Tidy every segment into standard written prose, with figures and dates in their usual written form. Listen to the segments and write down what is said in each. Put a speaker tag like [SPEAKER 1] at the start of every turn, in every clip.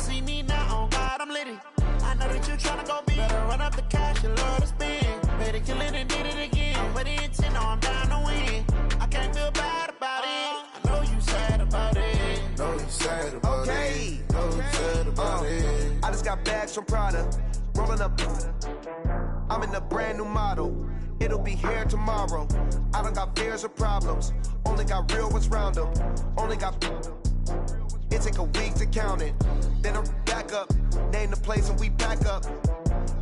[SPEAKER 1] see me now, on God, I'm litty. I know that you tryna go big. Better run up the cash, you love to spend. Better kill it and did it again. But the intent, no, I'm down to win. I can't feel bad about it. I know you sad about it.
[SPEAKER 2] Know you sad about it. Know you sad about it.
[SPEAKER 3] I just got bags from Prada. Rolling up. I'm in a brand new model. It'll be here tomorrow. I don't got fears or problems. Only got real ones round them. Only got. It take a week to count it. Then I'm back up. Name the place and we back up.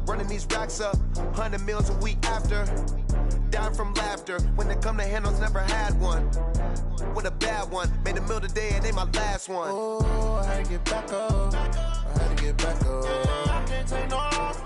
[SPEAKER 3] Running these racks up. 100 meals a week after. Dying from laughter. When it come to handles, never had one. With a bad one. Made a meal today and they my last one.
[SPEAKER 2] Oh, I had to get back up. I had to get back up.
[SPEAKER 1] I can't take no loss.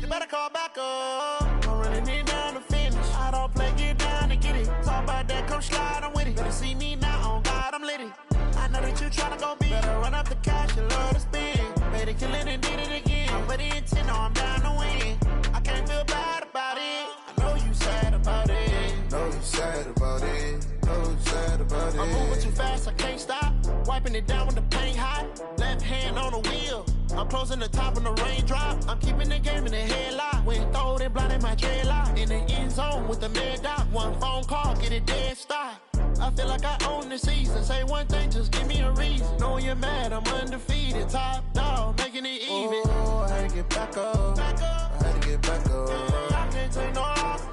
[SPEAKER 1] You better call back up. I'm running it down to finish. I don't play, get down to get it. Talk about that, come slide, I'm with it. Better see me now, on God, I'm litty. I know that you tryna go big. Better run up the cash, you love to spend. Better kill it and did it again. But the intent, no, I'm down to win. I can't feel bad about it. I know you sad about it.
[SPEAKER 2] Know you sad about it. Know you sad about it.
[SPEAKER 1] I'm moving too fast, I can't stop. Wiping it down with the paint hot. Left hand on the wheel. I'm closing the top on the raindrop. I'm keeping the game in the headlock. When throwed and blinded my dreadlock. In the end zone with the mad dot. One phone call, get it dead stop. I feel like I own the season. Say one thing, just give me a reason. Knowing you're mad, I'm undefeated. Top dog, making it even.
[SPEAKER 2] Oh, I had to get back up. I had to get back up.
[SPEAKER 1] I can't take no loss.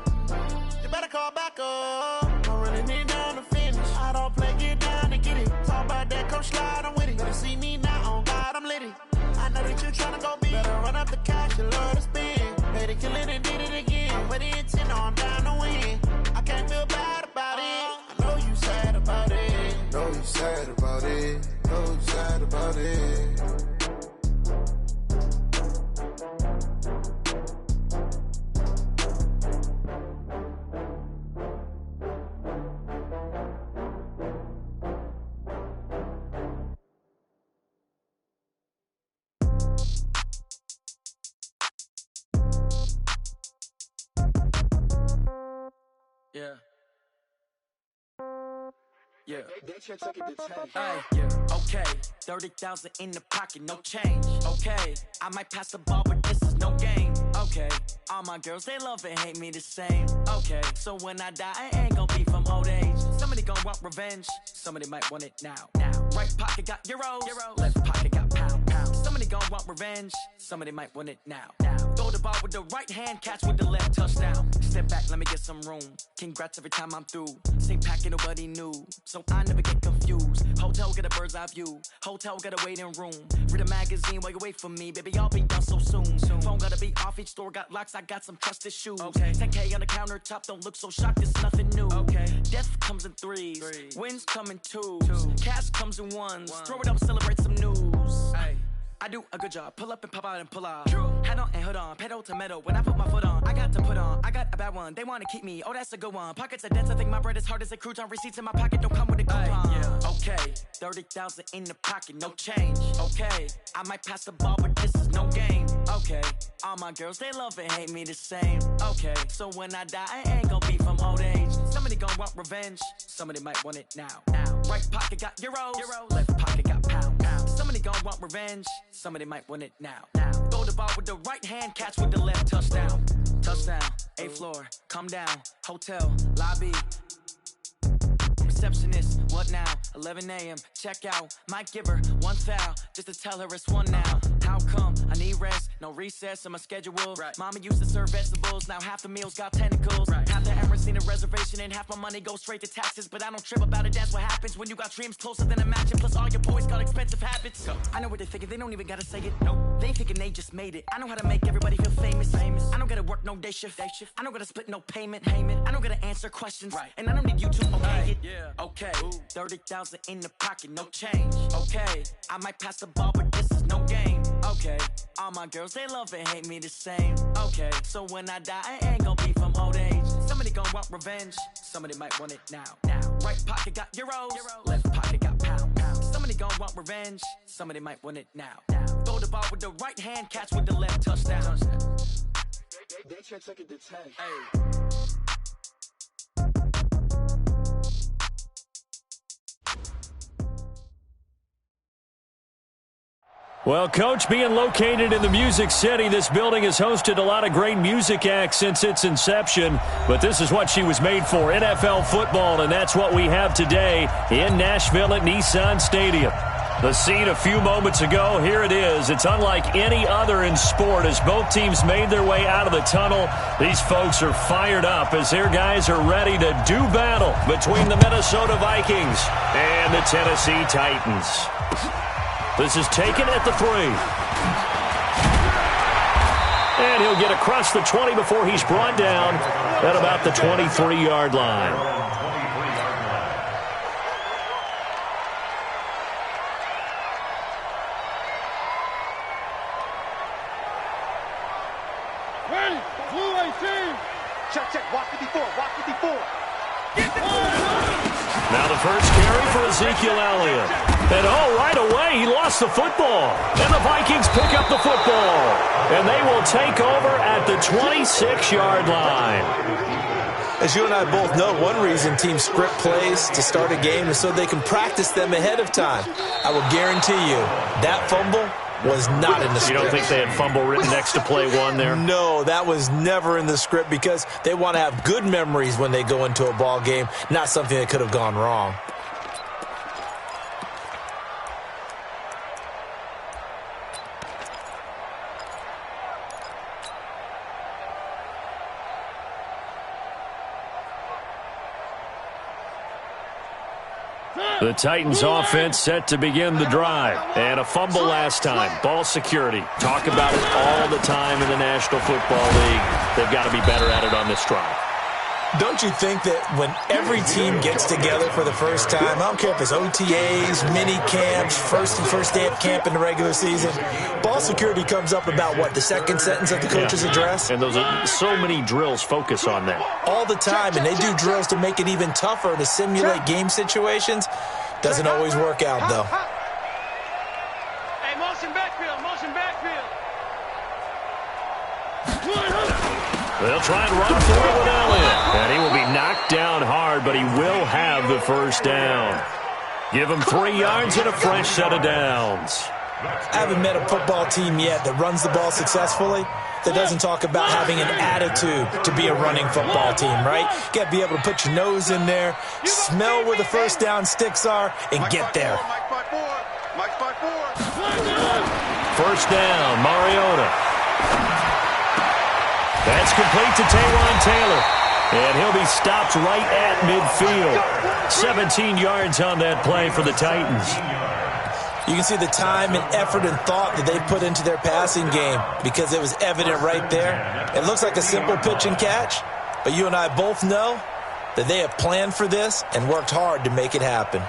[SPEAKER 1] You better call back up. I'm running it down to finish. I don't play, get down to get it. Talk about that, come slide, I'm with it. Better see me now, on God, I'm litty. I know that you tryna go big. Better run up the cash, you love to spend. Better kill it and did it again. But the intent, no, I'm down to win. I can't feel bad about it. I know you sad about it.
[SPEAKER 2] Know you sad about it. Know you sad about it.
[SPEAKER 4] Yeah. Yeah. Hey, yeah. Okay. 30,000 in the pocket, no change. Okay. I might pass the ball, but this is no game. Okay. All my girls, they love and hate me the same. Okay. So when I die, I ain't gon' be from old age. Somebody gon' want revenge. Somebody might want it now. Right pocket got euros. Left pocket got pound. Somebody gon' want revenge. Somebody might want it now. Throw the ball with the right hand, catch with the left, touchdown. Step back, let me get some room. Congrats every time I'm through. Same packet, nobody knew. So I never get confused. Hotel get a bird's eye view. Hotel get a waiting room. Read a magazine while you wait for me. Baby, I'll be done so soon. Phone gotta be off, each store got locks. I got some trusted shoes. Okay. 10K on the countertop, don't look so shocked, it's nothing new. Okay. Death comes in threes. Wins come in twos. Cash comes in ones. Throw it up, celebrate some news. Hey. I do a good job, pull up and pop out and pull out. True. Head on and hood on, pedal to metal. When I put my foot on, I got to put on. I got a bad one, they wanna keep me. Oh, that's a good one. Pockets are dense, I think my bread is hard as a crouton. Receipts in my pocket don't come with a coupon. Yeah. Okay, 30,000 in the pocket, no change. Okay, I might pass the ball, but this is no game. Okay, all my girls, they love and hate me the same. Okay, so when I die, I ain't gon' be from old age. Somebody gon' want revenge, somebody might want it now. Right pocket got euros. Left pocket got pound. Somebody gon' want revenge, somebody might want it now. Throw the ball with the right hand, catch with the left, touchdown. Touchdown, 8th floor, come down, hotel, lobby. Receptionist, what now? 11 a.m., check out. Might give her one foul, just to tell her it's one now. How come? I need rest, no recess in my schedule. Right. Mama used to serve vegetables, now half the meals got tentacles. Right. Half the errands need a reservation and half my money goes straight to taxes. But I don't trip about it, that's what happens when you got dreams closer than a match. And plus all your boys got expensive habits. Go. I know what they thinking, they don't even gotta say it. Nope. They thinking they just made it. I know how to make everybody feel famous. I don't gotta work no day shift. I don't gotta split no payment. I don't gotta answer questions. Right. And I don't need you to okay it. Yeah. Okay, 30,000 in the pocket, no change. Okay, I might pass the ball, but this is no game. Okay, all my girls, they love and hate me the same. Okay, so when I die, I ain't gon' be from old age. Somebody gon' want revenge, somebody might want it now. Right pocket got euros. Left pocket got pound. Somebody gon' want revenge, somebody might want it now. Throw the ball with the right hand, catch with the left, touchdown.
[SPEAKER 5] They check it to 10.
[SPEAKER 4] Hey.
[SPEAKER 6] Well, Coach, being located in the Music City, this building has hosted a lot of great music acts since its inception. But this is what she was made for, NFL football, and that's what we have today in Nashville at Nissan Stadium. The scene a few moments ago, here it is. It's unlike any other in sport as both teams made their way out of the tunnel. These folks are fired up as their guys are ready to do battle between the Minnesota Vikings and the Tennessee Titans. This is taken at the 3. And he'll get across the 20 before he's brought down at about the 23-yard line.
[SPEAKER 7] Ready, blue 18. Check, walk it before.
[SPEAKER 6] Now the first carry for Ezekiel Elliott. And right away, he lost the football. And the Vikings pick up the football. And they will take over at the 26-yard line.
[SPEAKER 8] As you and I both know, one reason teams script plays to start a game is so they can practice them ahead of time. I will guarantee you, that fumble was not in the script.
[SPEAKER 6] You don't think they had fumble written next to play one there?
[SPEAKER 8] No, that was never in the script because they want to have good memories when they go into a ball game, not something that could have gone wrong.
[SPEAKER 6] The Titans offense set to begin the drive. And a fumble last time. Ball security. Talk about it all the time in the National Football League. They've got to be better at it on this drive.
[SPEAKER 8] Don't you think that when every team gets together for the first time, I don't care if it's OTAs, mini camps, first day of camp in the regular season, ball security comes up about, what, the second sentence of the coach's address?
[SPEAKER 6] And those are so many drills focus on that.
[SPEAKER 8] All the time, and they do drills to make it even tougher to simulate game situations. Doesn't always work out, though.
[SPEAKER 7] Hey, motion backfield.
[SPEAKER 6] They'll try and run for it with Elliott. And he will be knocked down hard, but he will have the first down. Give him 3 yards and a fresh set of downs.
[SPEAKER 8] I haven't met a football team yet that runs the ball successfully that doesn't talk about having an attitude to be a running football team, right? You got to be able to put your nose in there, smell where the first down sticks are, and get there.
[SPEAKER 6] First down, Mariota. That's complete to Taywan Taylor. And he'll be stopped right at midfield. 17 yards on that play for the Titans.
[SPEAKER 8] You can see the time and effort and thought that they put into their passing game because it was evident right there. It looks like a simple pitch and catch, but you and I both know that they have planned for this and worked hard to make it happen.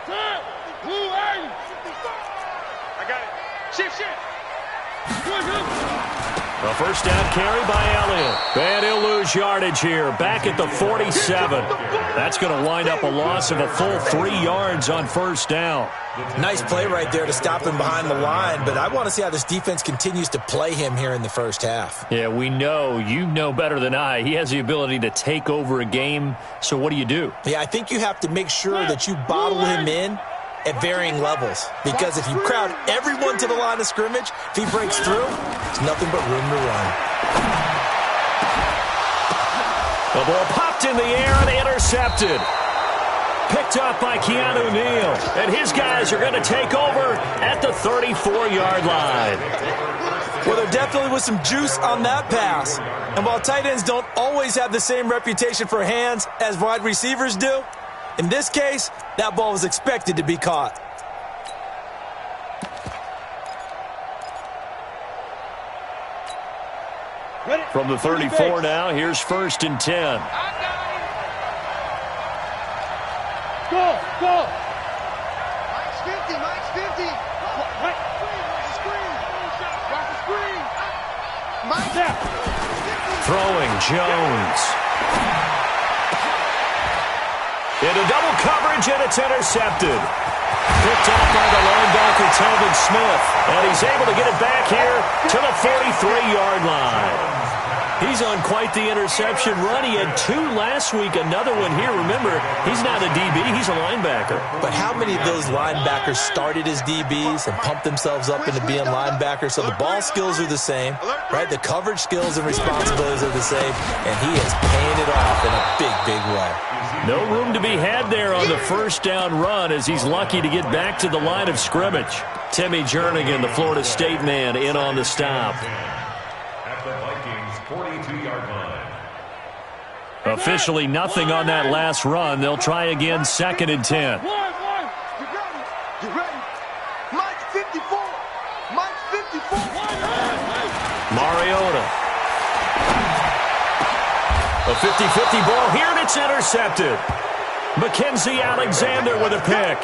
[SPEAKER 7] Blue 80. I got it. Shift.
[SPEAKER 6] A first down carry by Elliott. And he'll lose yardage here. Back at the 47. That's going to wind up a loss of a full 3 yards on first down.
[SPEAKER 8] Nice play right there to stop him behind the line, but I want to see how this defense continues to play him here in the first half.
[SPEAKER 6] Yeah, we know. You know better than I. He has the ability to take over a game, so what do?
[SPEAKER 8] Yeah, I think you have to make sure that you bottle him in at varying levels, because if you crowd everyone to the line of scrimmage, if he breaks through, there's nothing but room to run.
[SPEAKER 6] The ball popped in the air and intercepted. Picked up by Keanu Neal. And his guys are going to take over at the 34-yard line.
[SPEAKER 8] Well, there definitely was some juice on that pass. And while tight ends don't always have the same reputation for hands as wide receivers do, in this case, that ball was expected to be caught.
[SPEAKER 6] From the 34 now, here's 1st and 10.
[SPEAKER 7] Go.
[SPEAKER 5] Mike's 50.
[SPEAKER 7] Right.
[SPEAKER 5] Screen. Watch the screen. Mike.
[SPEAKER 7] Now.
[SPEAKER 6] Throwing Jones. Into double coverage, and it's intercepted. Picked off by the linebacker, Telvin Smith. And he's able to get it back here to the 43-yard line. He's on quite the interception run. He had 2 last week, another one here. Remember, he's not a DB, he's a linebacker.
[SPEAKER 8] But how many of those linebackers started as DBs and pumped themselves up into being linebackers? So the ball skills are the same, right? The coverage skills and responsibilities are the same, and he is paying it off in a big way.
[SPEAKER 6] No room to be had there on the first down run as he's lucky to get back to the line of scrimmage. Timmy Jernigan, the Florida State man, in on the stop.
[SPEAKER 9] At the Vikings' 42-yard line.
[SPEAKER 6] Officially nothing on that last run. They'll try again, 2nd and 10.
[SPEAKER 5] You ready? Mike 54. Mike 54.
[SPEAKER 6] Mariota. A 50-50 ball here, and it's intercepted. Mackenzie Alexander with a pick.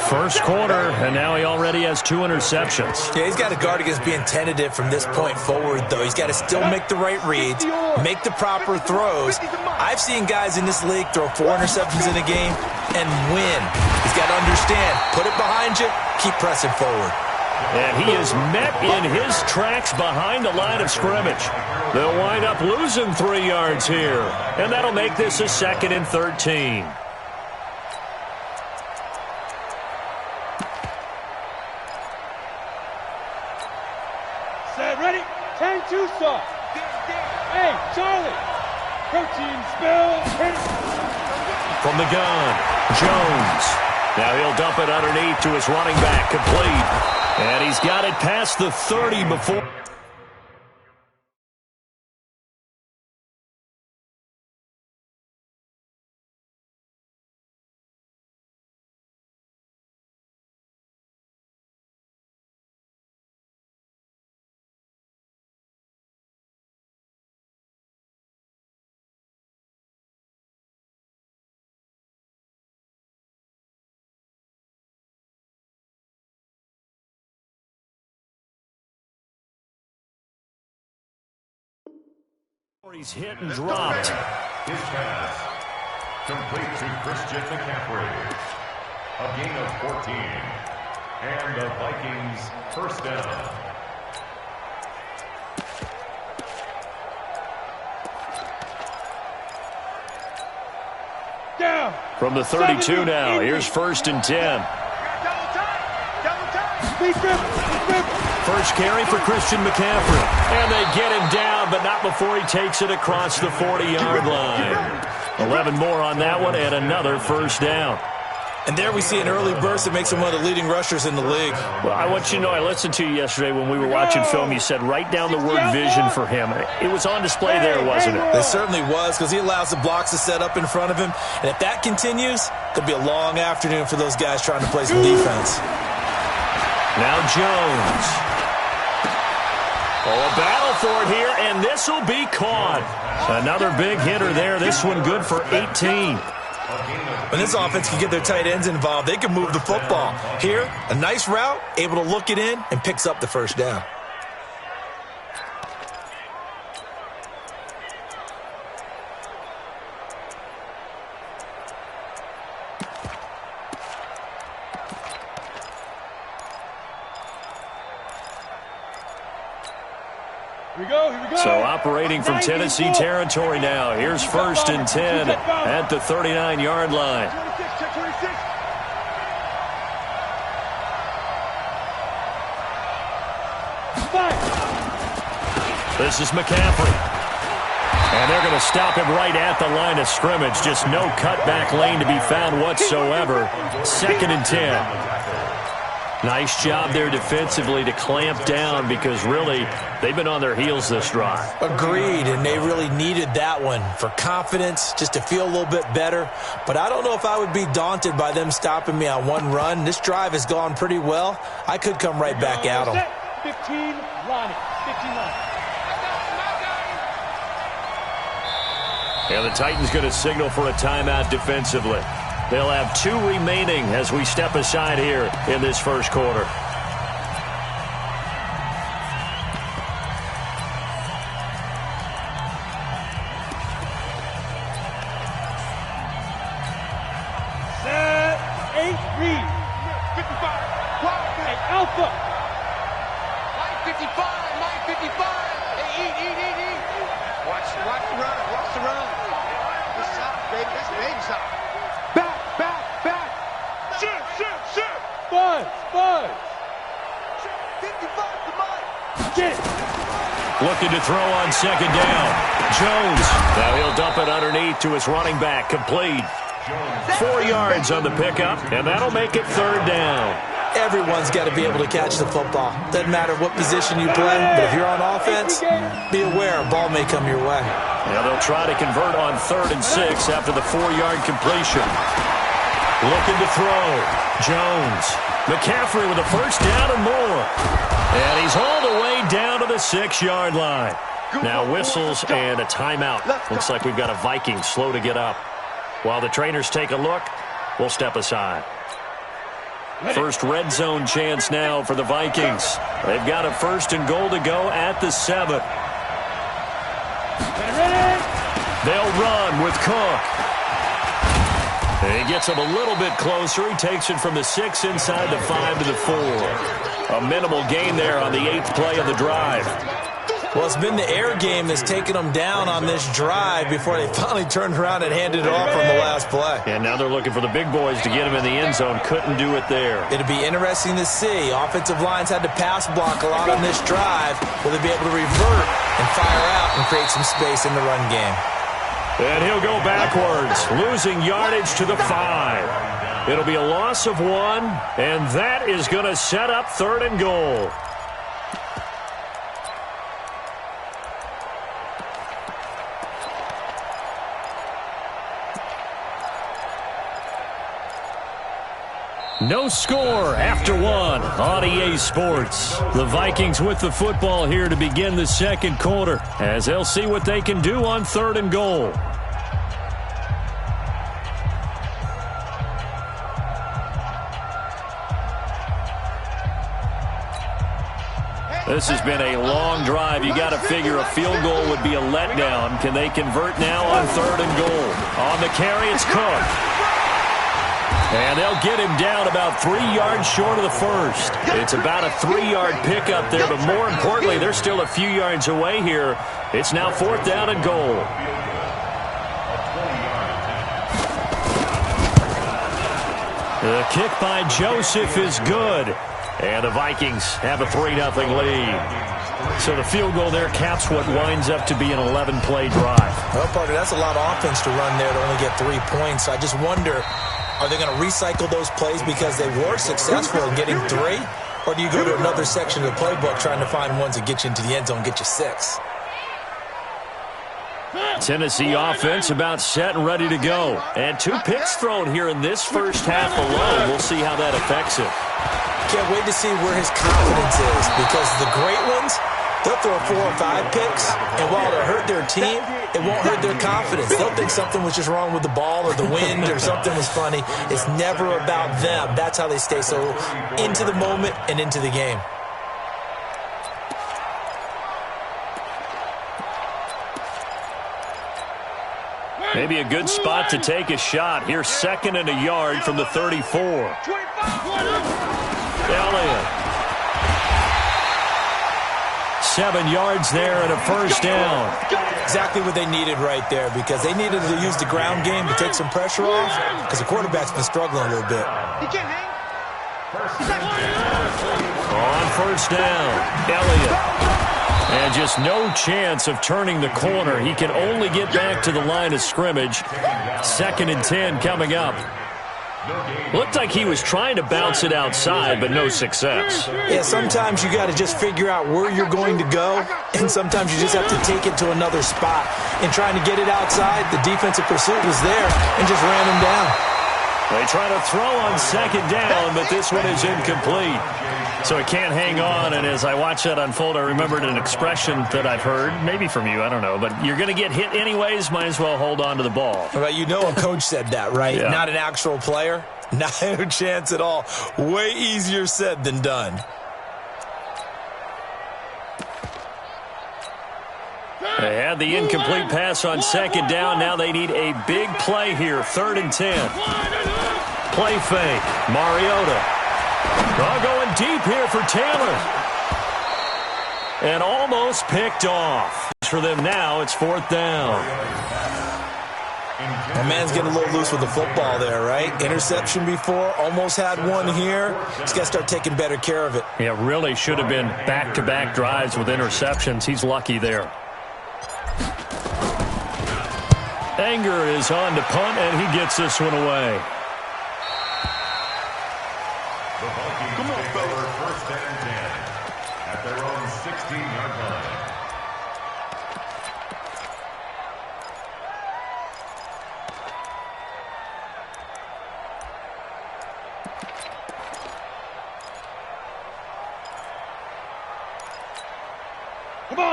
[SPEAKER 6] First quarter, and now he already has 2 interceptions.
[SPEAKER 8] Yeah, he's got to guard against being tentative from this point forward, though. He's got to still make the right reads, make the proper throws. I've seen guys in this league throw 4 interceptions in a game and win. He's got to understand, put it behind you, keep pressing forward.
[SPEAKER 6] And he is met in his tracks behind the line of scrimmage. They'll wind up losing 3 yards here, and that'll make this a 2nd and 13.
[SPEAKER 7] Set, ready? 10-2 start. Hey, Charlie. Protein spill. Hit it.
[SPEAKER 6] From the gun, Jones. Now he'll dump it underneath to his running back, complete. And he's got it past the 30 before. He's hit and dropped.
[SPEAKER 9] His pass complete to Christian McCaffrey. A gain of 14. And the Vikings first down.
[SPEAKER 7] Down.
[SPEAKER 6] From the 32 now, here's 1st and 10. First carry for Christian McCaffrey. And they get him down, but not before he takes it across the 40-yard line. 11 more on that one, and another first down.
[SPEAKER 8] And there we see an early burst that makes him one of the leading rushers in the league.
[SPEAKER 6] Well, I want you to know, I listened to you yesterday when we were watching film. You said write down the word vision for him. It was on display there, wasn't it?
[SPEAKER 8] It certainly was, because he allows the blocks to set up in front of him. And if that continues, it'll be a long afternoon for those guys trying to play some defense.
[SPEAKER 6] Now Jones. Oh, a battle for it here, and this will be caught. Another big hitter there. This one good for 18.
[SPEAKER 8] When this offense can get their tight ends involved, they can move the football. Here, a nice route, able to look it in, and picks up the first down.
[SPEAKER 6] So operating from Tennessee territory now. Here's 1st and 10 at the 39-yard line. This is McCaffrey. And they're going to stop him right at the line of scrimmage. Just no cutback lane to be found whatsoever. 2nd and 10. Nice job there defensively to clamp down because really they've been on their heels this drive.
[SPEAKER 8] Agreed, and they really needed that one for confidence, just to feel a little bit better. But I don't know if I would be daunted by them stopping me on one run. This drive has gone pretty well. I could come right back at them.
[SPEAKER 7] 15 line.
[SPEAKER 6] And the Titans going to signal for a timeout defensively. They'll have 2 remaining as we step aside here in this first quarter.
[SPEAKER 7] Set, 8, read. 55, hey, Alpha.
[SPEAKER 5] Line 55, line 55. Hey, eat. Watch the run. This is out, baby. That's baby stop. Back. Shoot.
[SPEAKER 7] Buzz.
[SPEAKER 5] 55, come on.
[SPEAKER 7] Get it.
[SPEAKER 6] Looking to throw on 2nd down. Jones. Now he'll dump it underneath to his running back. Complete. 4 yards on the pickup, and that'll make it 3rd down.
[SPEAKER 8] Everyone's got to be able to catch the football. Doesn't matter what position you play, but if you're on offense, be aware a ball may come your way.
[SPEAKER 6] Now they'll try to convert on 3rd and 6 after the 4-yard completion. Looking to throw. Jones. McCaffrey with a 1st down and more. And he's hauled away down to the 6-yard line. Now whistles and a timeout. Looks like we've got a Viking slow to get up. While the trainers take a look, we'll step aside. First red zone chance now for the Vikings. They've got a 1st and goal to go at the 7. They'll run with Cook. He gets him a little bit closer. He takes it from the 6 inside the 5 to the 4. A minimal gain there on the 8th play of the drive.
[SPEAKER 8] Well, it's been the air game that's taken them down on this drive before they finally turned around and handed it off on the last play.
[SPEAKER 6] And now they're looking for the big boys to get him in the end zone. Couldn't do it there.
[SPEAKER 8] It'll be interesting to see. Offensive lines had to pass block a lot on this drive. Will they be able to revert and fire out and create some space in the run game?
[SPEAKER 6] And he'll go backwards, losing yardage to the 5. It'll be a loss of 1, and that is going to set up 3rd and goal. No score after 1 on EA Sports. The Vikings with the football here to begin the 2nd quarter as they'll see what they can do on 3rd and goal. This has been a long drive. You got to figure a field goal would be a letdown. Can they convert now on 3rd and goal? On the carry, it's Cook. And they'll get him down about 3 yards short of the 1st. It's about a 3-yard pickup there, but more importantly, they're still a few yards away here. It's now 4th down and goal. The kick by Joseph is good. And the Vikings have a 3-0 lead. So the field goal there caps what winds up to be an 11-play drive.
[SPEAKER 8] Well, partner, that's a lot of offense to run there to only get 3 points. I just wonder, are they going to recycle those plays because they were successful in getting 3? Or do you go to another section of the playbook trying to find ones that get you into the end zone, get you 6?
[SPEAKER 6] Tennessee offense about set and ready to go. And 2 picks thrown here in this first half alone. We'll see how that affects him.
[SPEAKER 8] Can't wait to see where his confidence is, because the great ones, they'll throw 4 or 5 picks, and while it'll hurt their team, it won't hurt their confidence. They'll think something was just wrong with the ball or the wind or something was funny. It's never about them. That's how they stay so into the moment and into the game.
[SPEAKER 6] Maybe a good spot to take a shot. Here's 2nd and a yard from the 34. Elliott. 7 yards there and a first down.
[SPEAKER 8] Exactly what they needed right there, because they needed to use the ground game to take some pressure off, because the quarterback's been struggling a little bit.
[SPEAKER 6] On first down, Elliott. And just no chance of turning the corner. He can only get back to the line of scrimmage. 2nd and 10 coming up. Looked like he was trying to bounce it outside, but no success.
[SPEAKER 8] Yeah, sometimes you got to just figure out where you're going to go, and sometimes you just have to take it to another spot. And trying to get it outside, the defensive pursuit was there and just ran him down.
[SPEAKER 6] They try to throw on 2nd down, but this one is incomplete. So it can't hang on, and as I watch that unfold, I remembered an expression that I've heard, maybe from you, I don't know, but you're going to get hit anyways, might as well hold on to the ball.
[SPEAKER 8] Well, you know a coach said that, right?
[SPEAKER 6] Yeah.
[SPEAKER 8] Not an actual player. Not a chance at all. Way easier said than done.
[SPEAKER 6] They had the incomplete pass on 2nd down. Now they need a big play here, 3rd and 10. Play fake, Mariota. Oh, going deep here for Taylor. And almost picked off. For them now, it's 4th down.
[SPEAKER 8] My man's getting a little loose with the football there, right? Interception before, almost had one here. He's got to start taking better care of it.
[SPEAKER 6] Yeah, really should have been back-to-back drives with interceptions. He's lucky there. Anger is on to punt, and he gets this one away.
[SPEAKER 9] The Vikings take over 1st and 10 at their own 16-yard line.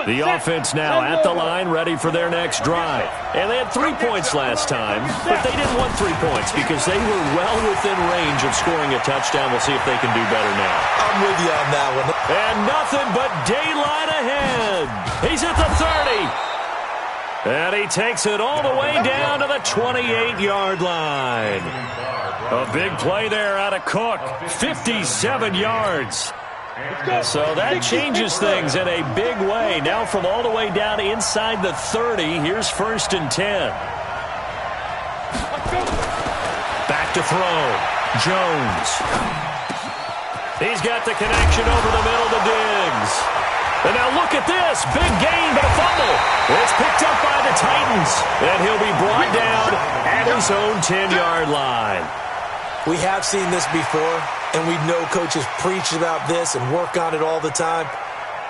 [SPEAKER 6] The offense now at the line, ready for their next drive. And they had 3 points last time, but they didn't want 3 points because they were well within range of scoring a touchdown. We'll see if they can do better now.
[SPEAKER 8] I'm with you on that one.
[SPEAKER 6] And nothing but daylight ahead. He's at the 30. And he takes it all the way down to the 28-yard line. A big play there out of Cook. 57 yards. So that changes things in a big way. Now from all the way down inside the 30, here's 1st and 10. Back to throw. Jones. He's got the connection over the middle to Diggs. And now look at this. Big gain, but a fumble. It's picked up by the Titans. And he'll be brought down at his own 10-yard line.
[SPEAKER 8] We have seen this before, and we know coaches preach about this and work on it all the time.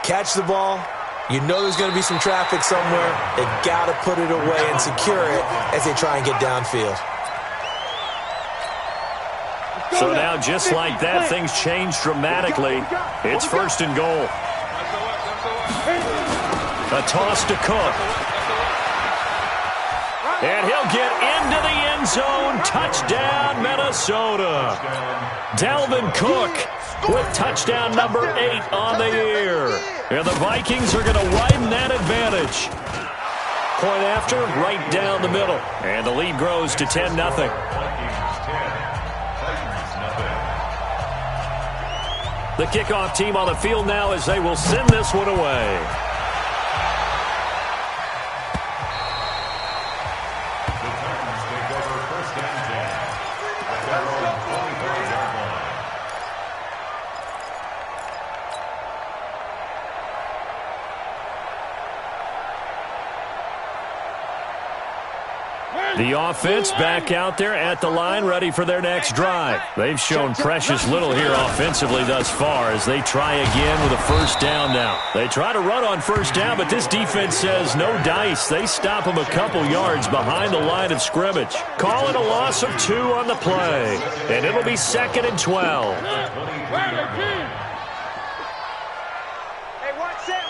[SPEAKER 8] Catch the ball. You know there's going to be some traffic somewhere. They got to put it away and secure it as they try and get downfield.
[SPEAKER 6] So now, just like that, things change dramatically. It's 1st and goal. A toss to Cook. And he'll get into the end zone. Touchdown, Minnesota. Dalvin Cook with touchdown number 8 on the year. And the Vikings are going to widen that advantage. Point after, right down the middle. And the lead grows to 10-0. The kickoff team on the field now as they will send this one away. The offense back out there at the line, ready for their next drive. They've shown precious little here offensively thus far as they try again with a 1st down now. They try to run on 1st down, but this defense says no dice. They stop them a couple yards behind the line of scrimmage. Call it a loss of 2 on the play, and it'll be 2nd and 12.
[SPEAKER 5] Hey, 1 set.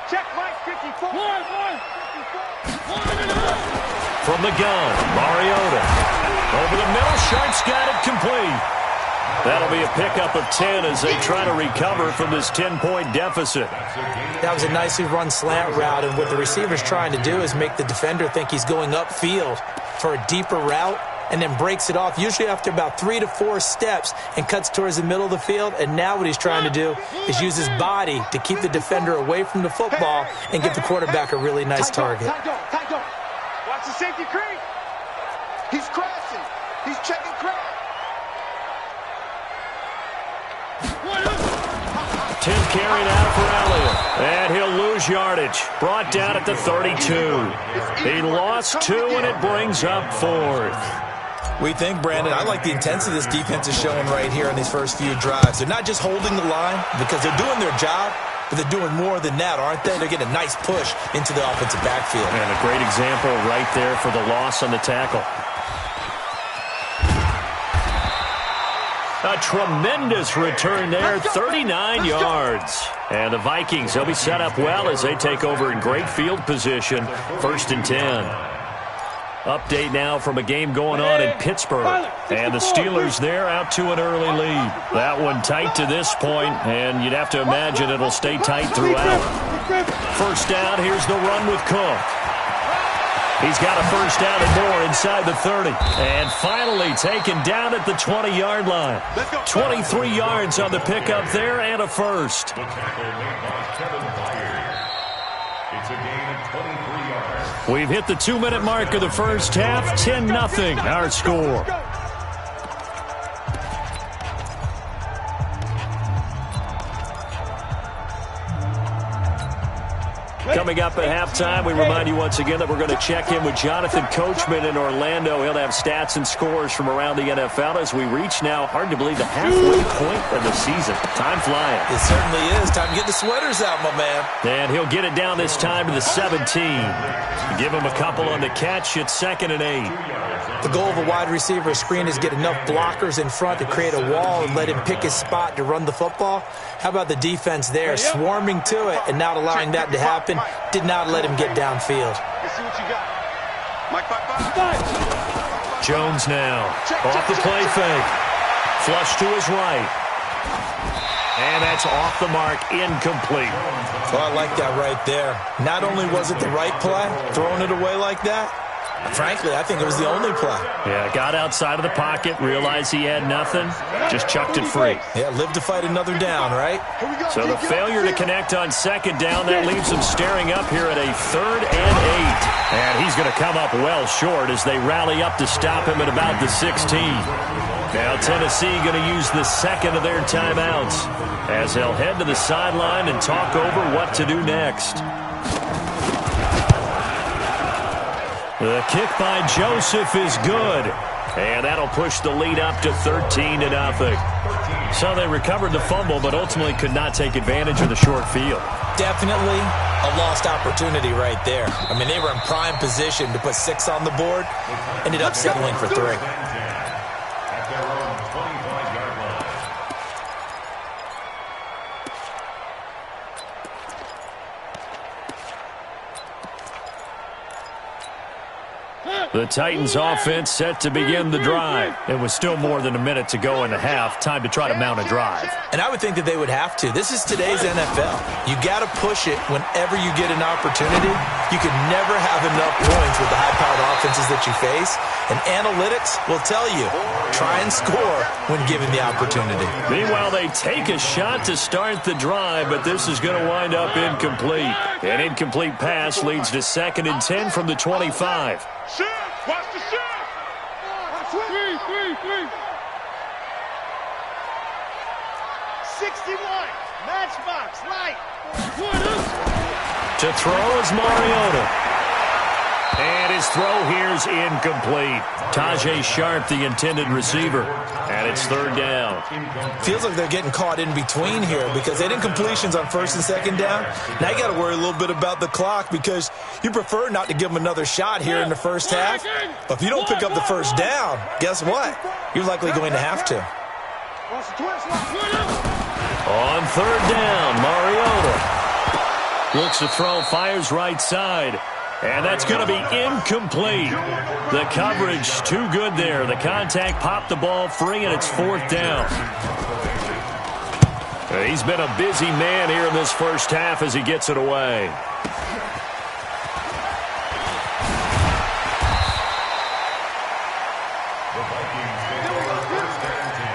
[SPEAKER 5] Check Mike 54.
[SPEAKER 7] 1.
[SPEAKER 6] from the gun. Mariota. Over the middle. Sharp's got it complete. That'll be a pickup of 10 as they try to recover from this 10-point deficit.
[SPEAKER 8] That was a nicely run slant route, and what the receiver's trying to do is make the defender think he's going upfield for a deeper route, and then breaks it off, usually after about 3 to 4 steps, and cuts towards the middle of the field. And now what he's trying to do is use his body to keep the defender away from the football and give the quarterback a really nice target.
[SPEAKER 5] Watch the safety creep. He's crashing. He's checking crack.
[SPEAKER 6] 10th carry now for Elliott. And he'll lose yardage. Brought down at the 32. He lost 2, and it brings up 4th.
[SPEAKER 8] We think, Brandon, I like the intensity this defense is showing right here in these first few drives. They're not just holding the line because they're doing their job, but they're doing more than that, aren't they? They're getting a nice push into the offensive backfield.
[SPEAKER 6] And a great example right there for the loss on the tackle. A tremendous return there, 39 yards. And the Vikings, they'll be set up well as they take over in great field position, 1st and 10. Update now from a game going on in Pittsburgh. And the Steelers there out to an early lead. That one tight to this point, and you'd have to imagine it'll stay tight throughout. First down, here's the run with Cook. He's got a first down and more inside the 30. And finally taken down at the 20-yard line. 23 yards on the pickup there and a first.
[SPEAKER 9] The tackle made by Kevin Byard. It's a gain of 23 yards.
[SPEAKER 6] We've hit the 2-minute mark of the first half. 10-0 our score. Coming up at halftime, we remind you once again that we're going to check in with Jonathan Coachman in Orlando. He'll have stats and scores from around the NFL as we reach now, hard to believe, the halfway point of the season. Time flying.
[SPEAKER 8] It certainly is. Time to get the sweaters out, my man.
[SPEAKER 6] And he'll get it down this time to the 17. Give him a couple on the catch. It's 2nd and 8.
[SPEAKER 8] The goal of a wide receiver screen is get enough blockers in front to create a wall and let him pick his spot to run the football. How about the defense there, swarming to it and not allowing that to happen? Did not let him get downfield.
[SPEAKER 5] Let's see what you got. Mike,
[SPEAKER 6] Jones now off the play fake. Flush to his right. And that's off the mark, incomplete.
[SPEAKER 8] Well, I like that right there. Not only was it the right play, throwing it away like that, frankly, I think it was the only play.
[SPEAKER 6] Yeah, got outside of the pocket, realized he had nothing, just chucked it free.
[SPEAKER 8] Yeah, live to fight another down, right?
[SPEAKER 6] So the failure to connect on 2nd down, that leaves him staring up here at a 3rd and 8. And he's going to come up well short as they rally up to stop him at about the 16. Now Tennessee going to use the 2nd of their timeouts as they'll head to the sideline and talk over what to do next. The kick by Joseph is good. And that'll push the lead up to 13-0. So they recovered the fumble, but ultimately could not take advantage of the short field.
[SPEAKER 8] Definitely a lost opportunity right there. I mean, they were in prime position to put 6 on the board. Ended up settling for 3.
[SPEAKER 9] At their own 25-yard line.
[SPEAKER 6] The Titans offense set to begin the drive. It was still more than a minute to go in the half. Time to try to mount a drive.
[SPEAKER 8] And I would think that they would have to. This is today's NFL. You got to push it whenever you get an opportunity. You can never have enough points with the high-powered offenses that you face. And analytics will tell you, try and score when given the opportunity.
[SPEAKER 6] Meanwhile, they take a shot to start the drive, but this is going to wind up incomplete. An incomplete pass leads to 2nd and 10 from the 25.
[SPEAKER 5] Shift! Watch the shift! 61. Matchbox, light.
[SPEAKER 6] To throw is Mariota. And his throw here's incomplete. Tajay Sharp, the intended receiver. And it's 3rd down.
[SPEAKER 8] Feels like they're getting caught in between here because they had incompletions on 1st and 2nd down. Now you got to worry a little bit about the clock because you prefer not to give them another shot here in the first half. But if you don't pick up the first down, guess what? You're likely going to have to.
[SPEAKER 6] On 3rd down, Mariota looks to throw, fires right side. And that's going to be incomplete. The coverage too good there. The contact popped the ball free, and it's 4th down. He's been a busy man here in this first half as he gets it away.
[SPEAKER 9] The Vikings take over 1st and 10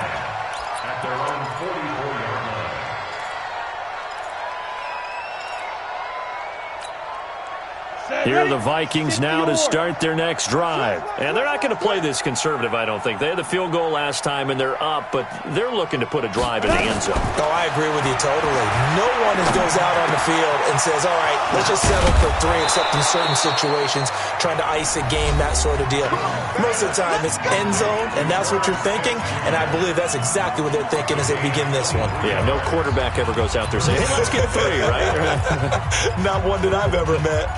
[SPEAKER 9] at their own 44-yard line.
[SPEAKER 6] Here are the Vikings now to start their next drive. And they're not going to play this conservative, I don't think. They had the field goal last time, and they're up, but they're looking to put a drive in the end zone.
[SPEAKER 8] Oh, I agree with you totally. No one goes out on the field and says, all right, let's just settle for 3, except in certain situations, trying to ice a game, that sort of deal. Most of the time, it's end zone, and that's what you're thinking, and I believe that's exactly what they're thinking as they begin this one.
[SPEAKER 6] Yeah, no quarterback ever goes out there saying, hey, let's get 3, right?
[SPEAKER 8] Not one that I've ever met.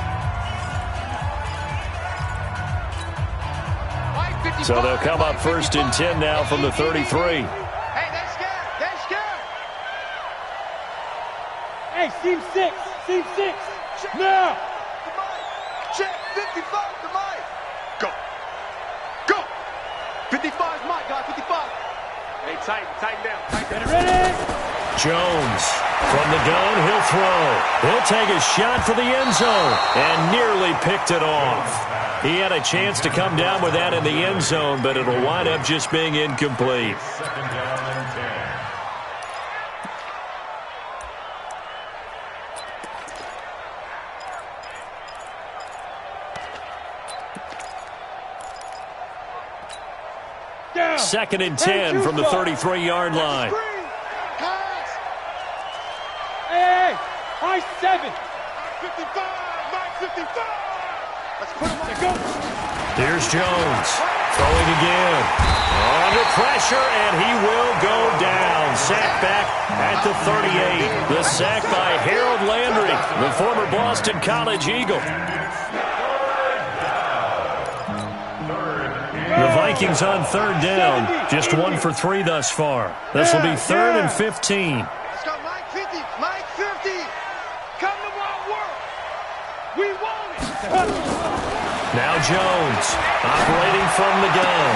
[SPEAKER 6] So they'll come up 1st and 10 now from the 33.
[SPEAKER 5] Hey, they're scared. They're scared.
[SPEAKER 7] Hey, seam 6. Seam 6. Now.
[SPEAKER 5] Check. 55 to Mike. Go. Go. 55 is Mike, guys. 55. Hey, tighten down.
[SPEAKER 7] Ready?
[SPEAKER 6] Jones from the gun. He'll throw. He'll take a shot for the end zone and nearly picked it off. He had a chance to come down with that in the end zone, but it'll wind up just being incomplete.
[SPEAKER 9] 2nd down and 10.
[SPEAKER 6] 2nd and 10 from the 33-yard line.
[SPEAKER 7] Hey, high 7.
[SPEAKER 5] 55. Mike 55. Let's put him on.
[SPEAKER 6] Here's Jones throwing again. Under pressure, and he will go down. Sacked back at the 38. The sack by Harold Landry, the former Boston College Eagle. The Vikings on 3rd down. Just 1 for 3 thus far. This will be 3rd and 15.
[SPEAKER 5] Let's go, Mike 50. Mike 50. Come to our work. We want it.
[SPEAKER 6] Now Jones operating from the gun.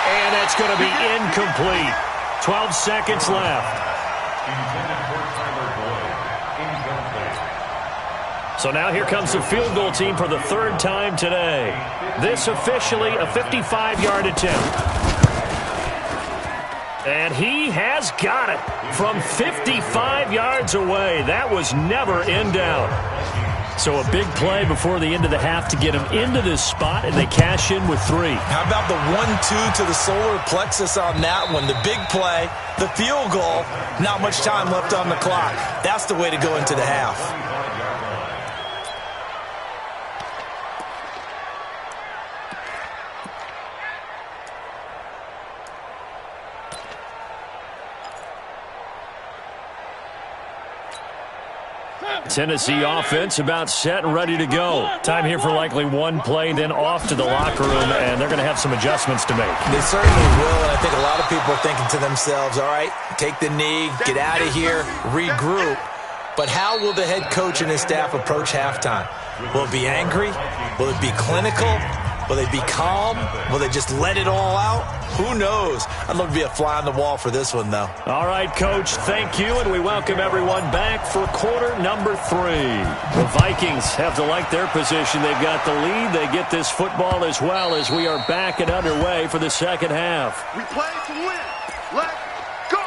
[SPEAKER 6] And that's going to be incomplete. 12 seconds left.
[SPEAKER 9] Intended for Tyler Boyd. Incomplete.
[SPEAKER 6] So now here comes the field goal team for the 3rd time today. This officially a 55-yard attempt. And he has got it from 55 yards away. That was never in doubt. So a big play before the end of the half to get him into this spot, and they cash in with 3.
[SPEAKER 8] How about the 1-2 to the solar plexus on that one? The big play, the field goal, not much time left on the clock. That's the way to go into the half.
[SPEAKER 6] Tennessee offense about set and ready to go. Time here for likely one play, then off to the locker room, and they're going to have some adjustments to make.
[SPEAKER 8] They certainly will, and I think a lot of people are thinking to themselves, all right, take the knee, get out of here, regroup. But how will the head coach and his staff approach halftime? Will it be angry? Will it be clinical? Will they be calm? Will they just let it all out? Who knows? I'd love to be a fly on the wall for this one, though.
[SPEAKER 6] All right, Coach, thank you, and we welcome everyone back for quarter number 3. The Vikings have to like their position. They've got the lead. They get this football as well as we are back and underway for the second half.
[SPEAKER 5] We play to win. Let's go.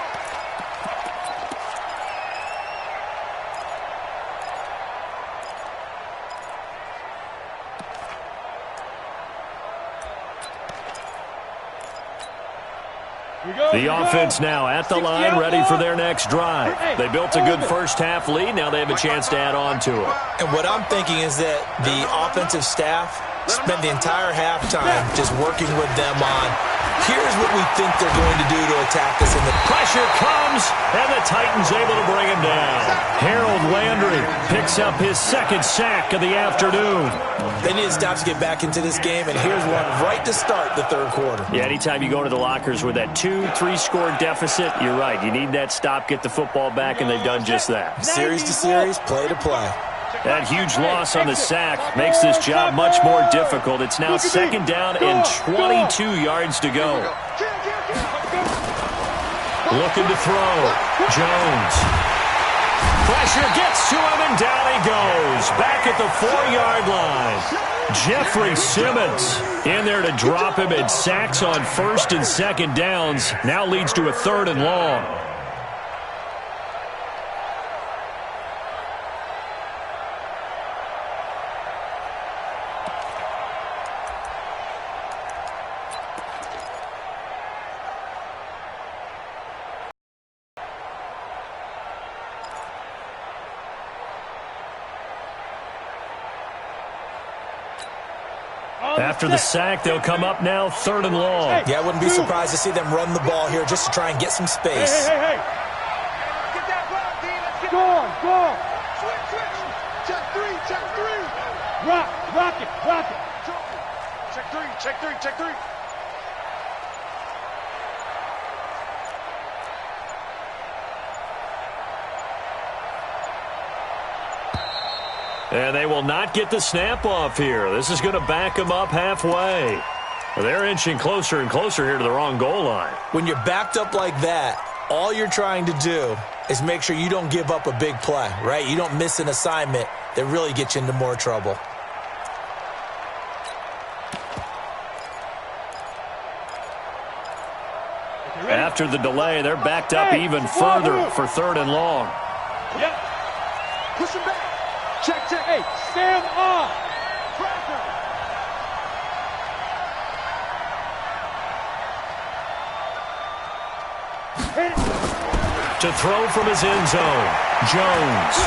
[SPEAKER 6] The offense now at the line, ready for their next drive. They built a good first half lead. Now they have a chance to add on to it.
[SPEAKER 8] And what I'm thinking is that the offensive staff spent the entire halftime just working with them on, here's what we think they're going to do to attack us. And the
[SPEAKER 6] pressure comes, and the Titans able to bring him down. Harold Landry picks up his second sack of the afternoon.
[SPEAKER 8] They need to stop to get back into this game, and here's one right to start the third quarter.
[SPEAKER 6] Yeah, anytime you go to the lockers with that 2-3 score deficit, you're right. You need that stop, get the football back, and they've done just that.
[SPEAKER 8] Series to series, play to play.
[SPEAKER 6] That huge loss on the sack makes this job much more difficult. It's now second down and 22 yards to go. Looking to throw. Jones. Pressure gets to him, and down he goes. Back at the 4-yard line. Jeffrey Simmons in there to drop him, and sacks on first and second downs. Now leads to a 3rd and long. After the sack, they'll come up now 3rd and long.
[SPEAKER 8] Yeah, I wouldn't be surprised to see them run the ball here just to try and get some space.
[SPEAKER 5] Hey. Get that ball, D. Let's get
[SPEAKER 7] Go on.
[SPEAKER 5] Switch. Check three.
[SPEAKER 7] Rock it.
[SPEAKER 5] Check three.
[SPEAKER 6] And they will not get the snap off here. This is going to back them up halfway. They're inching closer and closer here to the wrong goal line.
[SPEAKER 8] When you're backed up like that, all you're trying to do is make sure you don't give up a big play, right? You don't miss an assignment that really gets you into more trouble.
[SPEAKER 6] After the delay, they're backed up even further for 3rd and long.
[SPEAKER 7] Yep.
[SPEAKER 5] Push him back. Check.
[SPEAKER 7] Hey, stand up.
[SPEAKER 6] To throw from his end zone, Jones.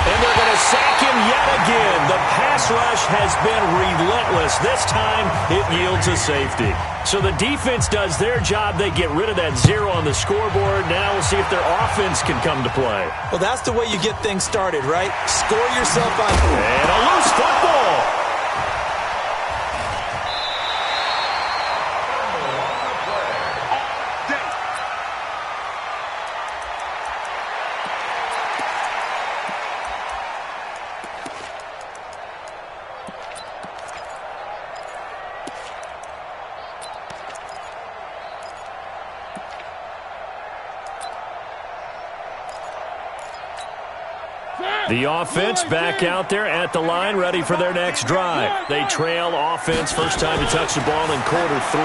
[SPEAKER 6] And they're going to sack him yet again. The pass rush has been relentless. This time, it yields a safety. So the defense does their job. They get rid of that 0 on the scoreboard. Now we'll see if their offense can come to play.
[SPEAKER 8] Well, that's the way you get things started, right? Score yourself on.
[SPEAKER 6] And a loose football. The offense back out there at the line, ready for their next drive. They trail offense, first time to touch the ball in quarter 3,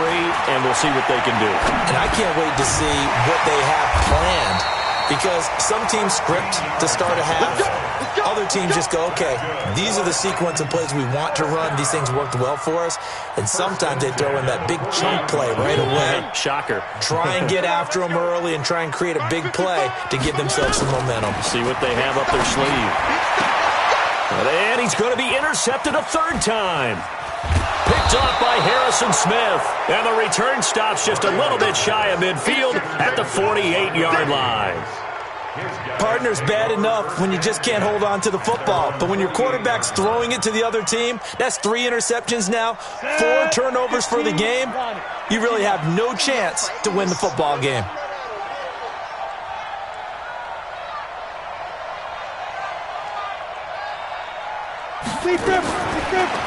[SPEAKER 6] and we'll see what they can do.
[SPEAKER 8] And I can't wait to see what they have planned, because some teams script to start a half. Other teams just go, okay, these are the sequence of plays we want to run. These things worked well for us. And sometimes they throw in that big chunk play right away.
[SPEAKER 6] Shocker.
[SPEAKER 8] Try and get after them early and try and create a big play to give themselves some momentum.
[SPEAKER 6] See what they have up their sleeve. And he's going to be intercepted a 3rd time. Picked off by Harrison Smith. And the return stops just a little bit shy of midfield at the 48-yard line.
[SPEAKER 8] Partner's bad enough when you just can't hold on to the football. But when your quarterback's throwing it to the other team, that's 3 interceptions now, 4 turnovers for the game. You really have no chance to win the football game.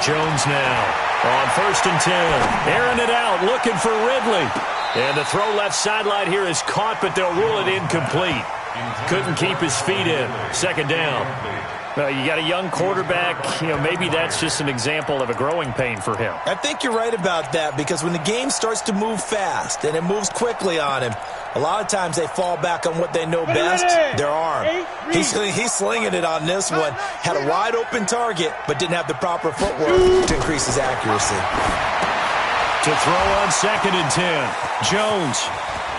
[SPEAKER 6] Jones now on 1st and 10. Airing it out, looking for Ridley. And the throw left sideline here is caught, but they'll rule it incomplete. Couldn't keep his feet in. 2nd down. You got a young quarterback. Maybe that's just an example of a growing pain for him.
[SPEAKER 8] I think you're right about that, because when the game starts to move fast and it moves quickly on him, a lot of times they fall back on what they know best, their arm. He's slinging it on this one. Had a wide open target, but didn't have the proper footwork to increase his accuracy.
[SPEAKER 6] To throw on 2nd and 10. Jones.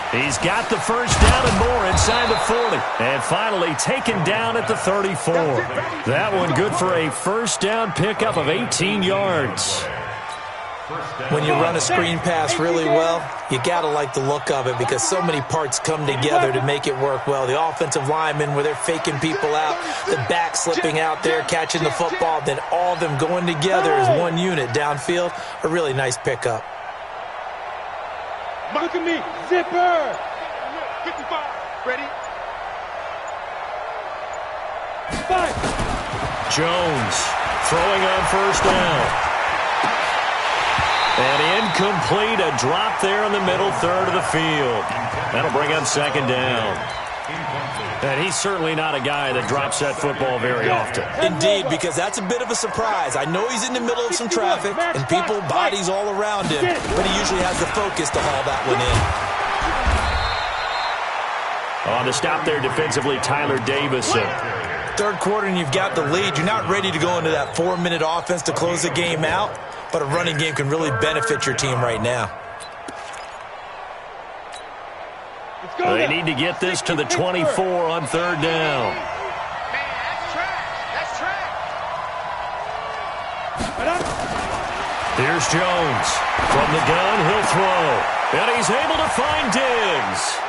[SPEAKER 6] He's got the first down and more inside the 40. And finally taken down at the 34. That one good for a first down pickup of 18 yards.
[SPEAKER 8] When you run a screen pass really well, you got to like the look of it, because so many parts come together to make it work well. The offensive linemen, where they're faking people out, the back slipping out there, catching the football, then all of them going together as one unit downfield. A really nice pickup.
[SPEAKER 7] Look at me, zipper.
[SPEAKER 5] 55, ready?
[SPEAKER 7] 5.
[SPEAKER 6] Jones throwing on first down. And incomplete, a drop there in the middle third of the field. That'll bring up second down. And he's certainly not a guy that drops that football very often.
[SPEAKER 8] Indeed, because that's a bit of a surprise. I know he's in the middle of some traffic and people, bodies all around him, but he usually has the focus to haul that one in.
[SPEAKER 6] On the stop there defensively, Tyler Davison.
[SPEAKER 8] Third quarter and you've got the lead. You're not ready to go into that 4-minute offense to close the game out, but a running game can really benefit your team right now.
[SPEAKER 6] They need to get this to the 24 on third down.
[SPEAKER 5] Man, that's trash. That's trash.
[SPEAKER 6] Here's Jones. From the gun, he'll throw. And he's able to find Diggs.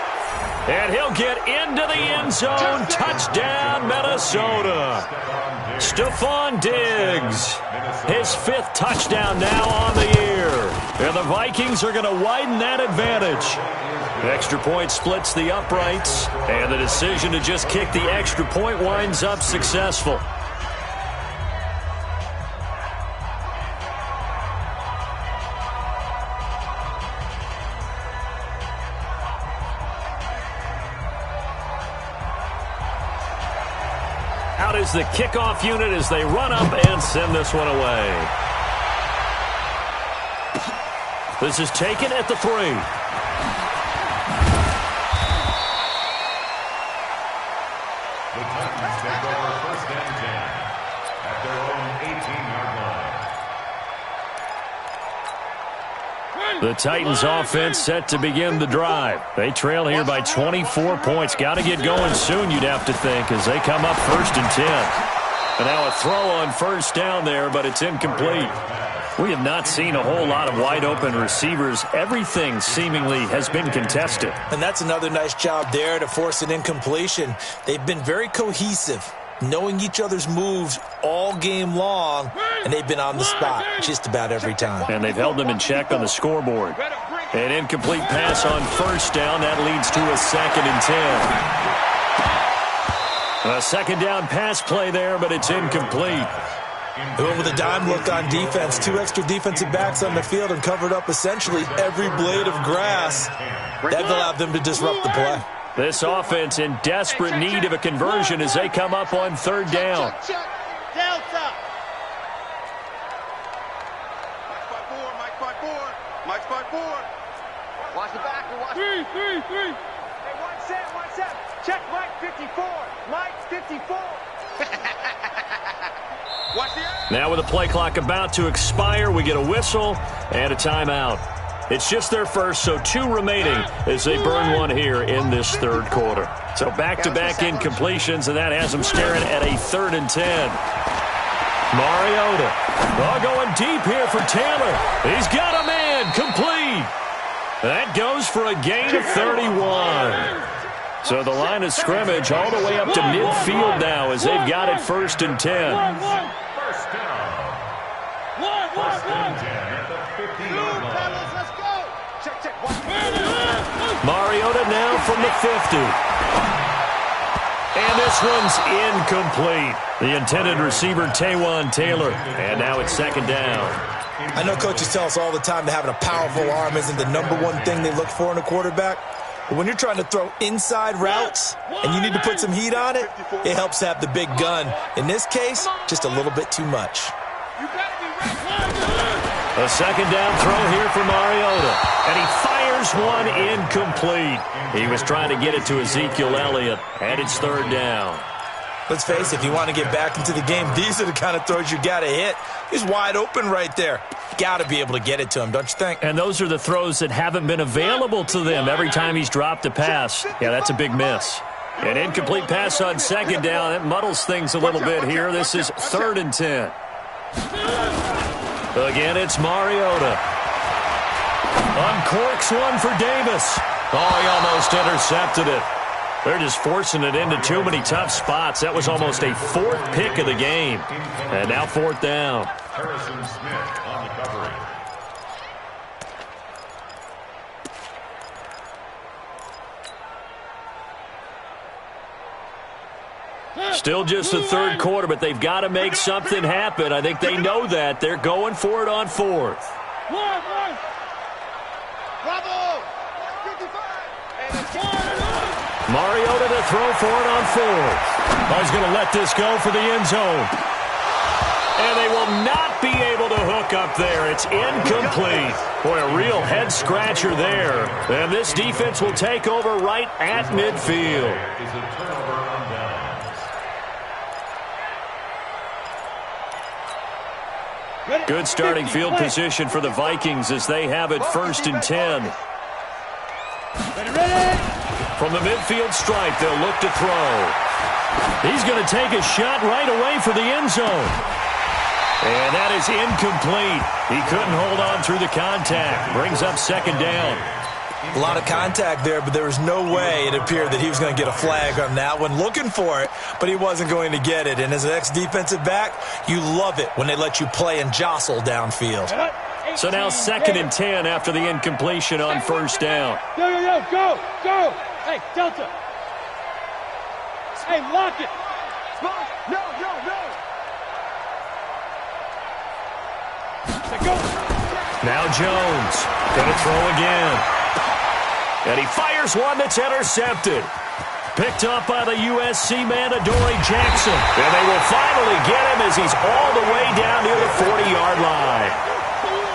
[SPEAKER 6] And he'll get into the end zone. Touchdown, Minnesota. Stephon Diggs. His 5th touchdown now on the year. And the Vikings are going to widen that advantage. Extra point splits the uprights. And the decision to just kick the extra point winds up successful. Out is the kickoff unit as they run up and send this one away. This is taken at the 3.
[SPEAKER 9] The Titans take over first and 10 at their own 18-yard line.
[SPEAKER 6] The Titans offense set to begin the drive. They trail here by 24 points. Got to get going soon, you'd have to think, as they come up first and 10. And now a throw on first down there, but it's incomplete. We have not seen a whole lot of wide-open receivers. Everything seemingly has been contested.
[SPEAKER 8] And that's another nice job there to force an incompletion. They've been very cohesive, knowing each other's moves all game long, and they've been on the spot just about every time.
[SPEAKER 6] And they've held them in check on the scoreboard. An incomplete pass on first down. That leads to a 2nd and 10. A second down pass play there, but it's incomplete.
[SPEAKER 8] They went with a dime look on defense. 2 extra defensive backs on the field and covered up essentially every blade of grass. That allowed them to disrupt the play.
[SPEAKER 6] This offense in desperate need of a conversion as they come up on third down.
[SPEAKER 5] Delta. Mike 5-4. Watch the back. Watch
[SPEAKER 7] 3.
[SPEAKER 5] Hey, 1 set. Check Mike 54. Mike 54. Watch the air.
[SPEAKER 6] Now with the play clock about to expire, we get a whistle and a timeout. It's just their first, so 2 remaining as they burn one here in this third quarter. So back-to-back incompletions, and that has them staring at a 3rd and 10. Mariota. Going deep here for Taylor. He's got a man. Complete. That goes for a gain of 31. So the line of scrimmage all the way up to midfield now as they've got it 1st and 10.
[SPEAKER 9] First down. First and 10 at the 50-yard line.
[SPEAKER 5] Let's go. Check.
[SPEAKER 6] Mariota now from the 50. And this one's incomplete. The intended receiver, Taywan Taylor. And now it's 2nd down.
[SPEAKER 8] I know coaches tell us all the time that having a powerful arm isn't the #1 thing they look for in a quarterback. But when you're trying to throw inside routes and you need to put some heat on it, it helps to have the big gun. In this case, just a little bit too much.
[SPEAKER 6] A 2nd down throw here for Mariota. And he fires one incomplete. He was trying to get it to Ezekiel Elliott. And it's 3rd down.
[SPEAKER 8] Let's face it, if you want to get back into the game, these are the kind of throws you got to hit. He's wide open right there. Got to be able to get it to him, don't you think?
[SPEAKER 6] And those are the throws that haven't been available to them every time he's dropped a pass. Yeah, that's a big miss. An incomplete pass on 2nd down. That muddles things a little bit here. This is 3rd and 10. Again, it's Mariota. Uncorks one for Davis. Oh, he almost intercepted it. They're just forcing it into too many tough spots. That was almost a 4th pick of the game. And now 4th down.
[SPEAKER 9] Harrison Smith on the coverage.
[SPEAKER 6] Still just the third quarter, but they've got to make something happen. I think they know that. They're going for it on fourth.
[SPEAKER 5] Bravo!
[SPEAKER 6] Mariota to throw for it on fourth. He's going to let this go for the end zone. And they will not be able to hook up there. It's incomplete. Boy, a real head-scratcher there. And this defense will take over right at midfield. Good starting field position for the Vikings as they have it 1st and 10. From the midfield stripe, they'll look to throw. He's going to take a shot right away for the end zone. And that is incomplete. He couldn't hold on through the contact. Brings up 2nd down.
[SPEAKER 8] A lot of contact there, but there was no way it appeared that he was going to get a flag on that one. Looking for it, but he wasn't going to get it. And as an ex-defensive back, you love it when they let you play and jostle downfield.
[SPEAKER 6] So now 2nd and 10 after the incompletion on 1st down.
[SPEAKER 7] Go! Hey, Delta. Hey, lock it.
[SPEAKER 5] No.
[SPEAKER 6] Now Jones going to throw again. And he fires one that's intercepted. Picked up by the USC man, Adoree Jackson. And they will finally get him as he's all the way down near the 40-yard line.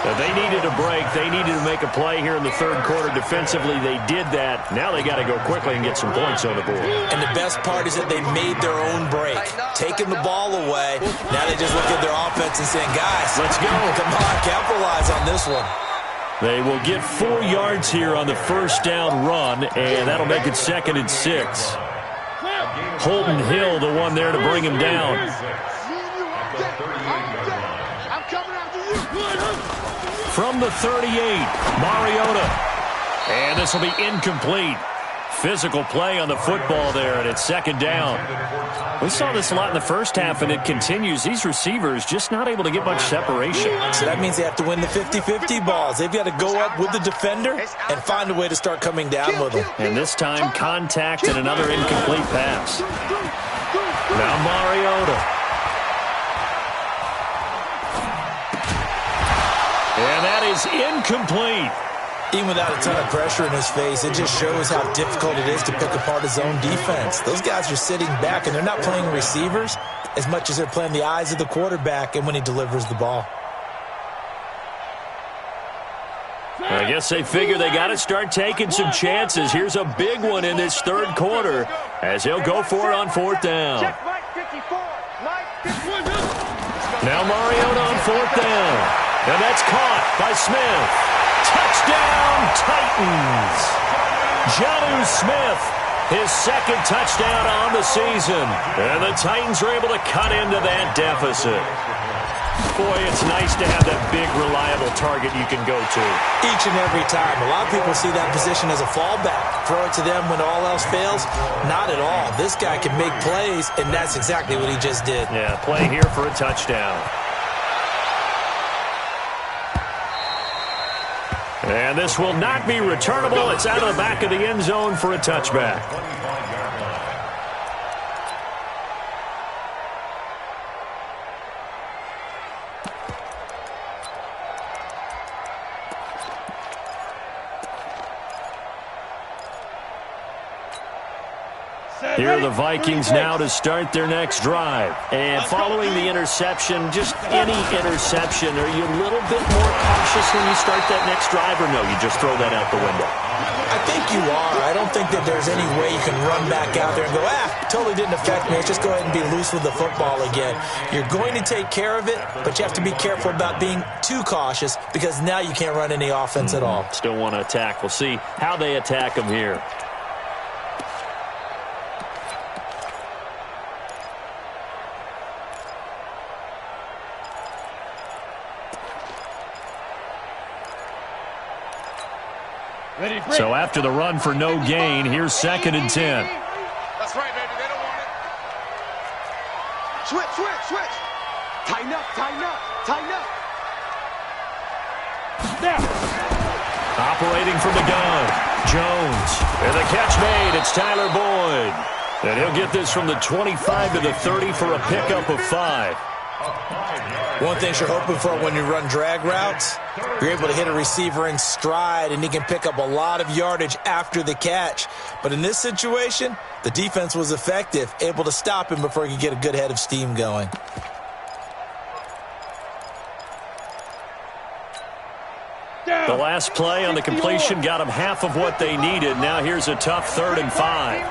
[SPEAKER 6] Now they needed a break. They needed to make a play here in the third quarter. Defensively, they did that. Now they got to go quickly and get some points on the board.
[SPEAKER 8] And the best part is that they made their own break. Taking the ball away. Now they just look at their offense and saying, guys,
[SPEAKER 6] let's go.
[SPEAKER 8] Come on, capitalize on this one.
[SPEAKER 6] They will get 4 yards here on the 1st down run, and that'll make it 2nd and 6. Holden Hill, the one there to bring him down.
[SPEAKER 5] I'm coming after you.
[SPEAKER 6] From the 38, Mariota. And this will be incomplete. Physical play on the football there, and it's 2nd down. We saw this a lot in the first half, and it continues. These receivers just not able to get much separation.
[SPEAKER 8] So that means they have to win the 50-50 balls. They've got to go up with the defender and find a way to start coming down with them.
[SPEAKER 6] And this time, contact and another incomplete pass. Now Mariota. And that is incomplete.
[SPEAKER 8] Even without a ton of pressure in his face, it just shows how difficult it is to pick apart his own defense. Those guys are sitting back, and they're not playing receivers as much as they're playing the eyes of the quarterback and when he delivers the ball.
[SPEAKER 6] I guess they figure they got to start taking some chances. Here's a big one in this third quarter as he'll go for it on 4th down. Now Mariota on 4th down. And that's caught by Smith. Touchdown, Titans. Jonnu Smith, his 2nd touchdown on the season. And the Titans are able to cut into that deficit. Boy, it's nice to have that big, reliable target you can go to.
[SPEAKER 8] Each and every time. A lot of people see that position as a fallback. Throw it to them when all else fails. Not at all. This guy can make plays, and that's exactly what he just did.
[SPEAKER 6] Yeah, play here for a touchdown. And this will not be returnable. It's out of the back of the end zone for a touchback. Here are the Vikings now to start their next drive. And following the interception, just any interception, are you a little bit more cautious when you start that next drive, or no, you just throw that out the window?
[SPEAKER 8] I think you are. I don't think that there's any way you can run back out there and go, totally didn't affect me. Let's just go ahead and be loose with the football again. You're going to take care of it, but you have to be careful about being too cautious because now you can't run any offense at all.
[SPEAKER 6] Still want to attack. We'll see how they attack them here. So after the run for no gain, here's 2nd and 10.
[SPEAKER 5] That's right, baby. They don't want it. Switch. Tighten up.
[SPEAKER 7] Now.
[SPEAKER 6] Operating from the gun, Jones. And the catch made. It's Tyler Boyd. And he'll get this from the 25 to the 30 for a pickup of 5.
[SPEAKER 8] One thing you're hoping for when you run drag routes, you're able to hit a receiver in stride, and he can pick up a lot of yardage after the catch. But in this situation, the defense was effective, able to stop him before he could get a good head of steam going.
[SPEAKER 6] The last play on the completion got them half of what they needed. Now here's a tough 3rd and 5.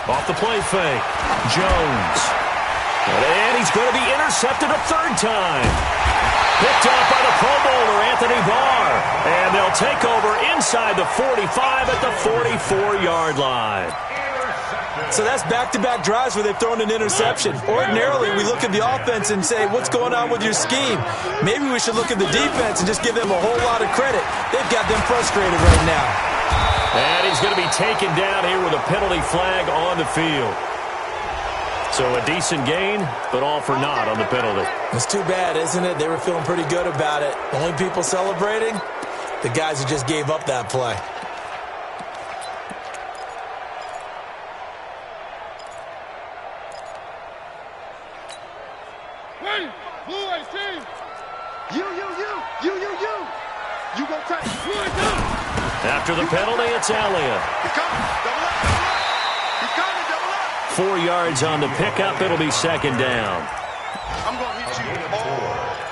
[SPEAKER 6] Off the play fake. Jones. And he's going to be intercepted a 3rd time. Picked off by the Pro Bowler, Anthony Barr. And they'll take over inside the 45 at the 44-yard line.
[SPEAKER 8] So that's back-to-back drives where they've thrown an interception. Ordinarily, we look at the offense and say, what's going on with your scheme? Maybe we should look at the defense and just give them a whole lot of credit. They've got them frustrated right now.
[SPEAKER 6] And he's going to be taken down here with a penalty flag on the field. So a decent gain, but all for naught on the penalty.
[SPEAKER 8] It's too bad, isn't it? They were feeling pretty good about it. The only people celebrating, the guys who just gave up that play.
[SPEAKER 5] You go tight.
[SPEAKER 6] After the penalty, it's Elliott.
[SPEAKER 5] He's coming. Double up, double up. He's coming, double up.
[SPEAKER 6] 4 yards on the pickup. It'll be 2nd down.
[SPEAKER 5] I'm going to hit you.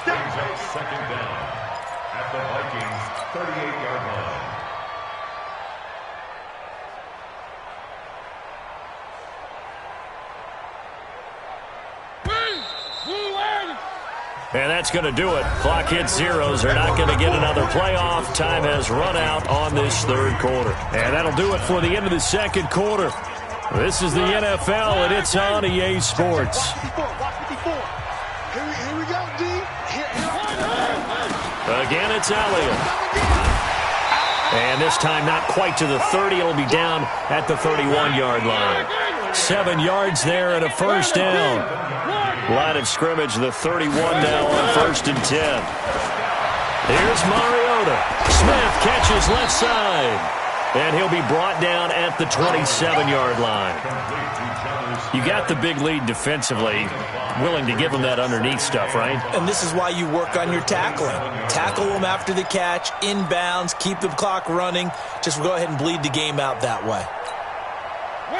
[SPEAKER 9] Brings up 2nd down at the Vikings' 38-yard line.
[SPEAKER 6] And that's going to do it. Clock hits zeros. They're not going to get another playoff. Time has run out on this 3rd quarter. And that'll do it for the end of the 2nd quarter. This is the NFL, and it's on EA Sports.
[SPEAKER 5] Here we go, D.
[SPEAKER 6] Again, it's Elliott. And this time not quite to the 30. It'll be down at the 31-yard line. 7 yards there and a 1st down. Line of scrimmage, the 31 now on 1st and 10. Here's Mariota. Smith catches left side. And he'll be brought down at the 27-yard line. You got the big lead defensively. Willing to give them that underneath stuff, right?
[SPEAKER 8] And this is why you work on your tackling. Tackle them after the catch, inbounds, keep the clock running. Just go ahead and bleed the game out that way.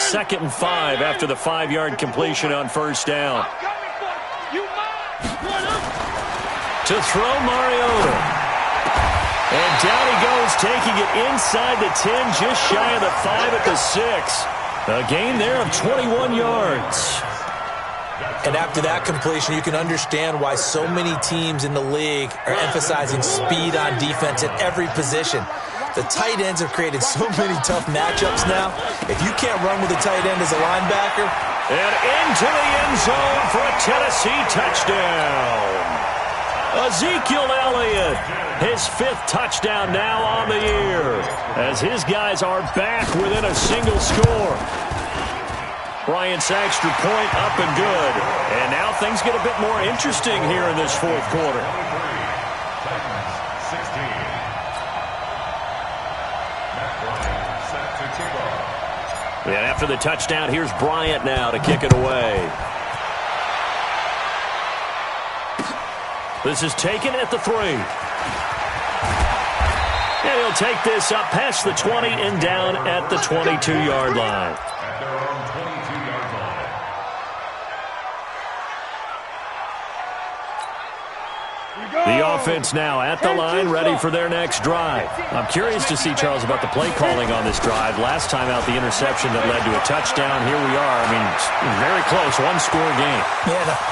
[SPEAKER 6] 2nd and 5 after the 5-yard completion on 1st down. To throw Mariota. And down he goes, taking it inside the 10, just shy of the 5 at the 6. A gain there of 21 yards.
[SPEAKER 8] And after that completion, you can understand why so many teams in the league are emphasizing speed on defense at every position. The tight ends have created so many tough matchups now. If you can't run with a tight end as a linebacker.
[SPEAKER 6] And into the end zone for a Tennessee touchdown. Ezekiel Elliott, his 5th touchdown now on the year, as his guys are back within a single score. Bryant's extra point up and good. And now things get a bit more interesting here in this 4th quarter. And after the touchdown, here's Bryant now to kick it away. This is taken at the 3. And he'll take this up past the 20 and down at the 22-yard line.
[SPEAKER 9] At their own 22-yard line.
[SPEAKER 6] The offense now at the line, ready for their next drive. I'm curious to see, Charles, about the play calling on this drive. Last time out, the interception that led to a touchdown. Here we are. I mean, very close, 1-score game.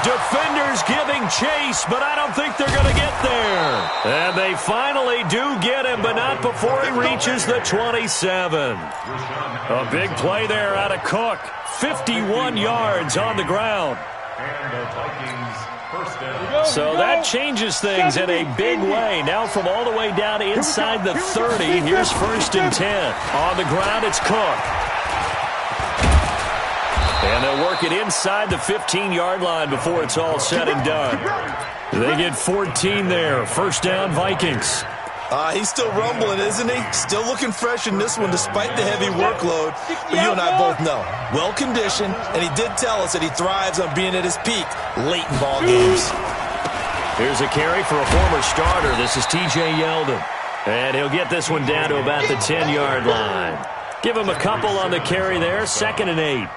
[SPEAKER 6] Defenders giving chase, but I don't think they're going to get there. And they finally do get him, but not before he reaches the 27. A big play there out of Cook. 51 yards on the ground.
[SPEAKER 9] And the Vikings first down.
[SPEAKER 6] So that changes things in a big way. Now from all the way down inside the 30, here's 1st and 10. On the ground, it's Cook. And they'll work it inside the 15-yard line before it's all said and done. They get 14 there. 1st down, Vikings.
[SPEAKER 8] He's still rumbling, isn't he? Still looking fresh in this one despite the heavy workload. But you and I both know, well-conditioned, and he did tell us that he thrives on being at his peak late in ball games.
[SPEAKER 6] Here's a carry for a former starter. This is T.J. Yeldon. And he'll get this one down to about the 10-yard line. Give him a couple on the carry there, 2nd and 8.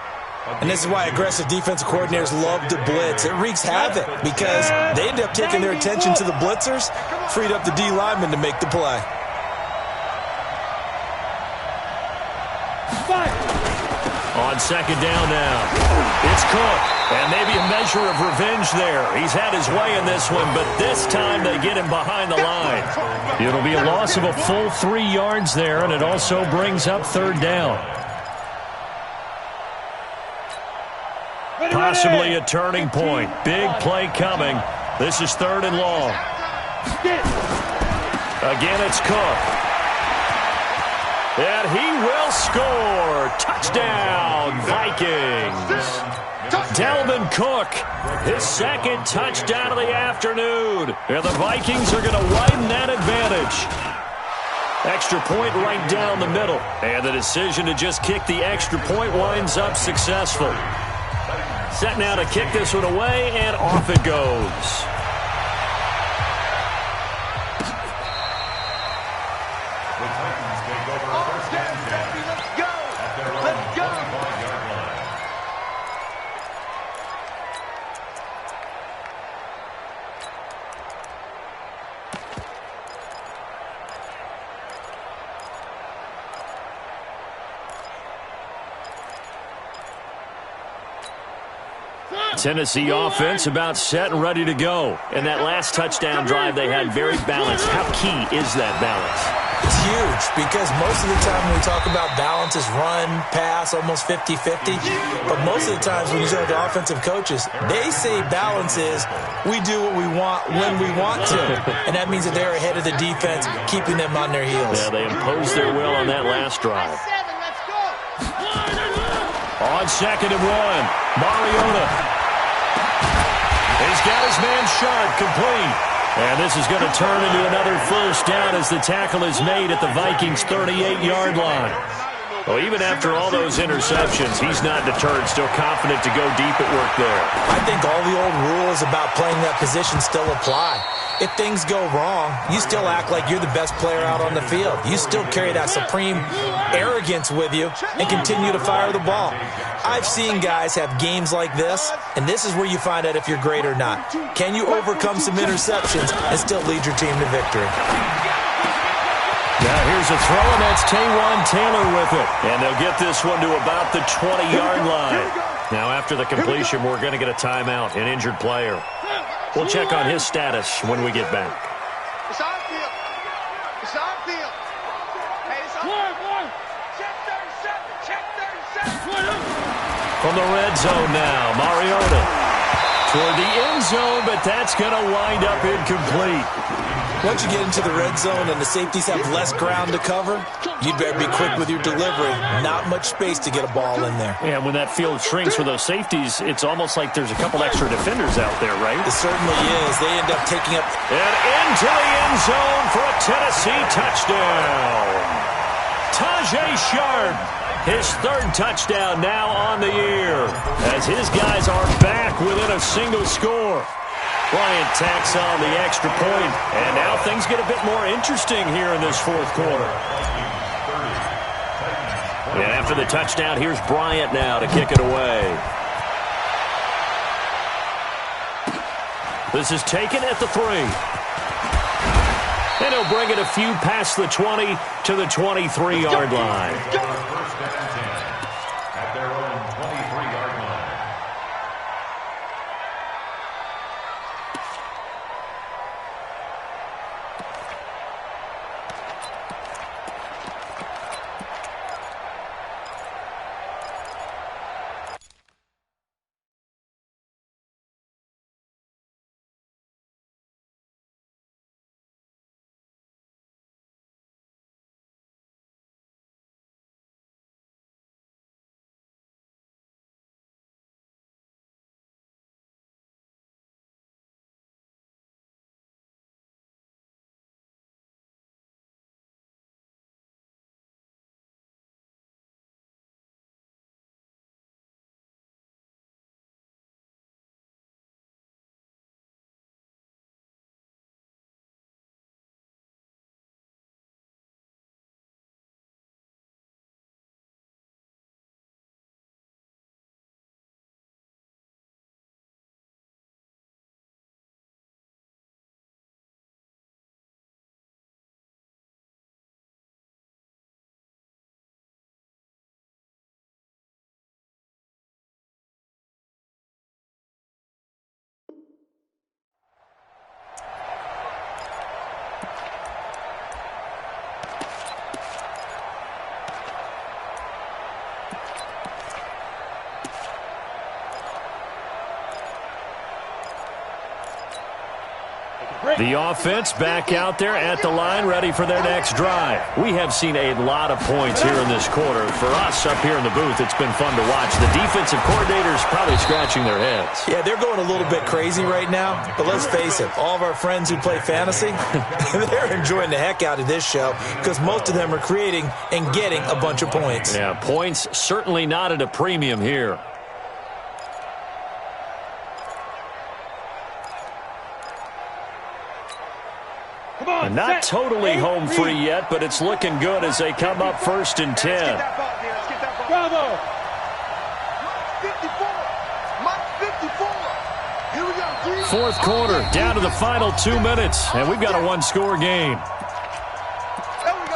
[SPEAKER 8] And this is why aggressive defensive coordinators love to blitz. It wreaks havoc because they end up taking their attention to the blitzers, freed up the D lineman to make the play.
[SPEAKER 6] On 2nd down now, it's Cook. And maybe a measure of revenge there. He's had his way in this one, but this time they get him behind the line. It'll be a loss of a full 3 yards there, and it also brings up 3rd down. Possibly a turning point. Big play coming. This is 3rd and long. Again, it's Cook. And he will score. Touchdown, Vikings. Dalvin Cook, his 2nd touchdown of the afternoon. And the Vikings are going to widen that advantage. Extra point right down the middle. And the decision to just kick the extra point winds up successful. Set now to kick this one away, and off it goes.
[SPEAKER 9] The Titans take over first and 10 at their own 25-yard line.
[SPEAKER 6] Tennessee offense about set and ready to go. And that last touchdown drive they had very balanced. How key is that balance?
[SPEAKER 8] It's huge because most of the time when we talk about balance is run, pass, almost 50-50. But most of the times when you talk to offensive coaches, they say balance is we do what we want when we want to. And that means that they're ahead of the defense, keeping them on their heels.
[SPEAKER 6] Yeah, they imposed their will on that last drive. On 2nd and 1, Mariota. He's got his man sharp, complete. And this is going to turn into another first down as the tackle is made at the Vikings' 38-yard line. Well, even after all those interceptions, he's not deterred, still confident to go deep at work there.
[SPEAKER 8] I think all the old rules about playing that position still apply. If things go wrong, you still act like you're the best player out on the field. You still carry that supreme arrogance with you and continue to fire the ball. I've seen guys have games like this, and this is where you find out if you're great or not. Can you overcome some interceptions and still lead your team to victory?
[SPEAKER 6] Now here's a throw, and that's Taywan Taylor with it. And they'll get this one to about the 20-yard line. Now after the completion, we're going to get a timeout, an injured player. We'll check on his status when we get back.
[SPEAKER 5] It's on field. It's on field. Hey, it's on field. Check 37. Check 37.
[SPEAKER 6] From the red zone now, Mariota toward the end zone, but that's going to wind up incomplete.
[SPEAKER 8] Once you get into the red zone and the safeties have less ground to cover, you'd better be quick with your delivery. Not much space to get a ball in there.
[SPEAKER 6] Yeah, when that field shrinks for those safeties, it's almost like there's a couple extra defenders out there, right?
[SPEAKER 8] It certainly is. They end up taking up...
[SPEAKER 6] And into the end zone for a Tennessee touchdown. Tajay Sharp, his 3rd touchdown now on the year, as his guys are back within a single score. Bryant tacks on the extra point, and now things get a bit more interesting here in this 4th quarter. And after the touchdown, here's Bryant now to kick it away. This is taken at the 3. And he'll bring it a few past the 20 to the 23-yard line.
[SPEAKER 9] First and 10 at their own 23-yard line.
[SPEAKER 6] The offense back out there at the line, ready for their next drive. We have seen a lot of points here in this quarter. For us up here in the booth, it's been fun to watch. The defensive coordinators probably scratching their heads.
[SPEAKER 8] Yeah, they're going a little bit crazy right now. But let's face it, all of our friends who play fantasy, they're enjoying the heck out of this show because most of them are creating and getting a bunch of points.
[SPEAKER 6] Yeah, points certainly not at a premium here. And not totally home free yet, but it's looking good as they come up 1st and 10.
[SPEAKER 7] Bravo!
[SPEAKER 5] 54.
[SPEAKER 6] Fourth quarter, down to the final 2 minutes, and we've got a one-score game.
[SPEAKER 5] There we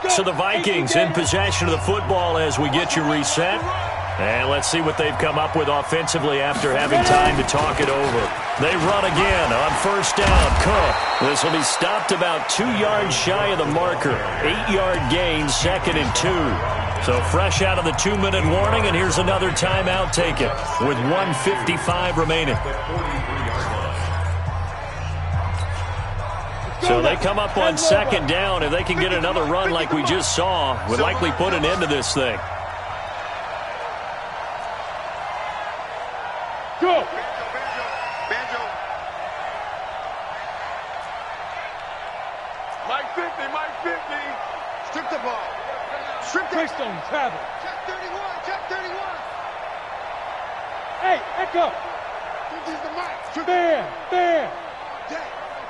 [SPEAKER 5] go.
[SPEAKER 6] So the Vikings in possession of the football as we get you reset. And let's see what they've come up with offensively after having time to talk it over. They run again on 1st down. Cook. This will be stopped about 2 yards shy of the marker. 8-yard gain, 2nd and 2. So fresh out of the 2-minute warning, and here's another timeout taken with 1:55 remaining. So they come up on 2nd down. If they can get another run like we just saw, would likely put an end to this thing.
[SPEAKER 7] Go!
[SPEAKER 5] Banjo. Mike 50, Mike 50. Strip the ball. Strip the
[SPEAKER 7] Greystone travel.
[SPEAKER 5] Check 31, check 31.
[SPEAKER 7] Hey, Echo!
[SPEAKER 5] This is the mic.
[SPEAKER 7] There!
[SPEAKER 5] Day.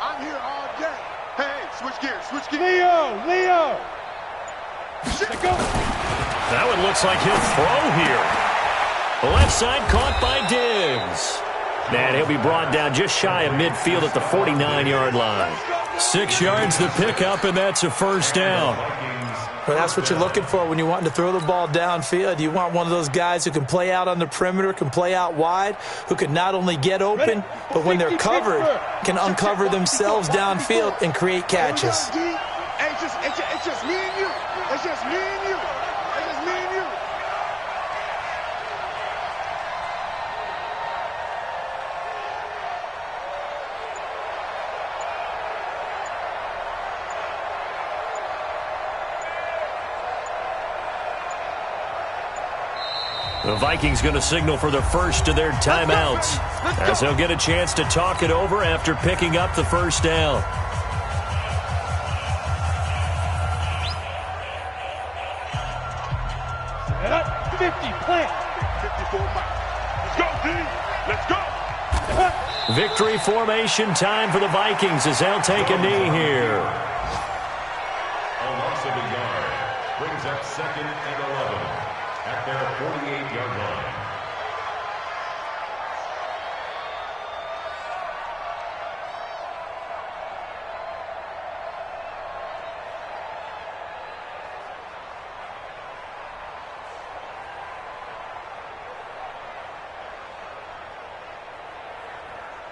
[SPEAKER 5] I'm here all day. Hey, switch gears, switch gears.
[SPEAKER 7] Leo! Let go!
[SPEAKER 6] That one looks like he'll throw here. The left side caught by Diggs. And he'll be brought down just shy of midfield at the 49-yard line. 6 yards to pick up, and that's a 1st down.
[SPEAKER 8] Well, that's what you're looking for when you're wanting to throw the ball downfield. You want one of those guys who can play out on the perimeter, can play out wide, who can not only get open, but when they're covered, can uncover themselves downfield and create catches.
[SPEAKER 5] Hey, it's just me and you. It's just me and you. It's just me and you.
[SPEAKER 6] The Vikings going to signal for the first of their timeouts as they'll get a chance to talk it over after picking up the 1st down.
[SPEAKER 7] Set up, 50, plant.
[SPEAKER 5] 54 Mike. Let's go, D. Let's go.
[SPEAKER 6] Victory formation time for the Vikings as they'll take a knee here.
[SPEAKER 9] A loss of a yard brings up 2nd and 11 at their 48-yard line.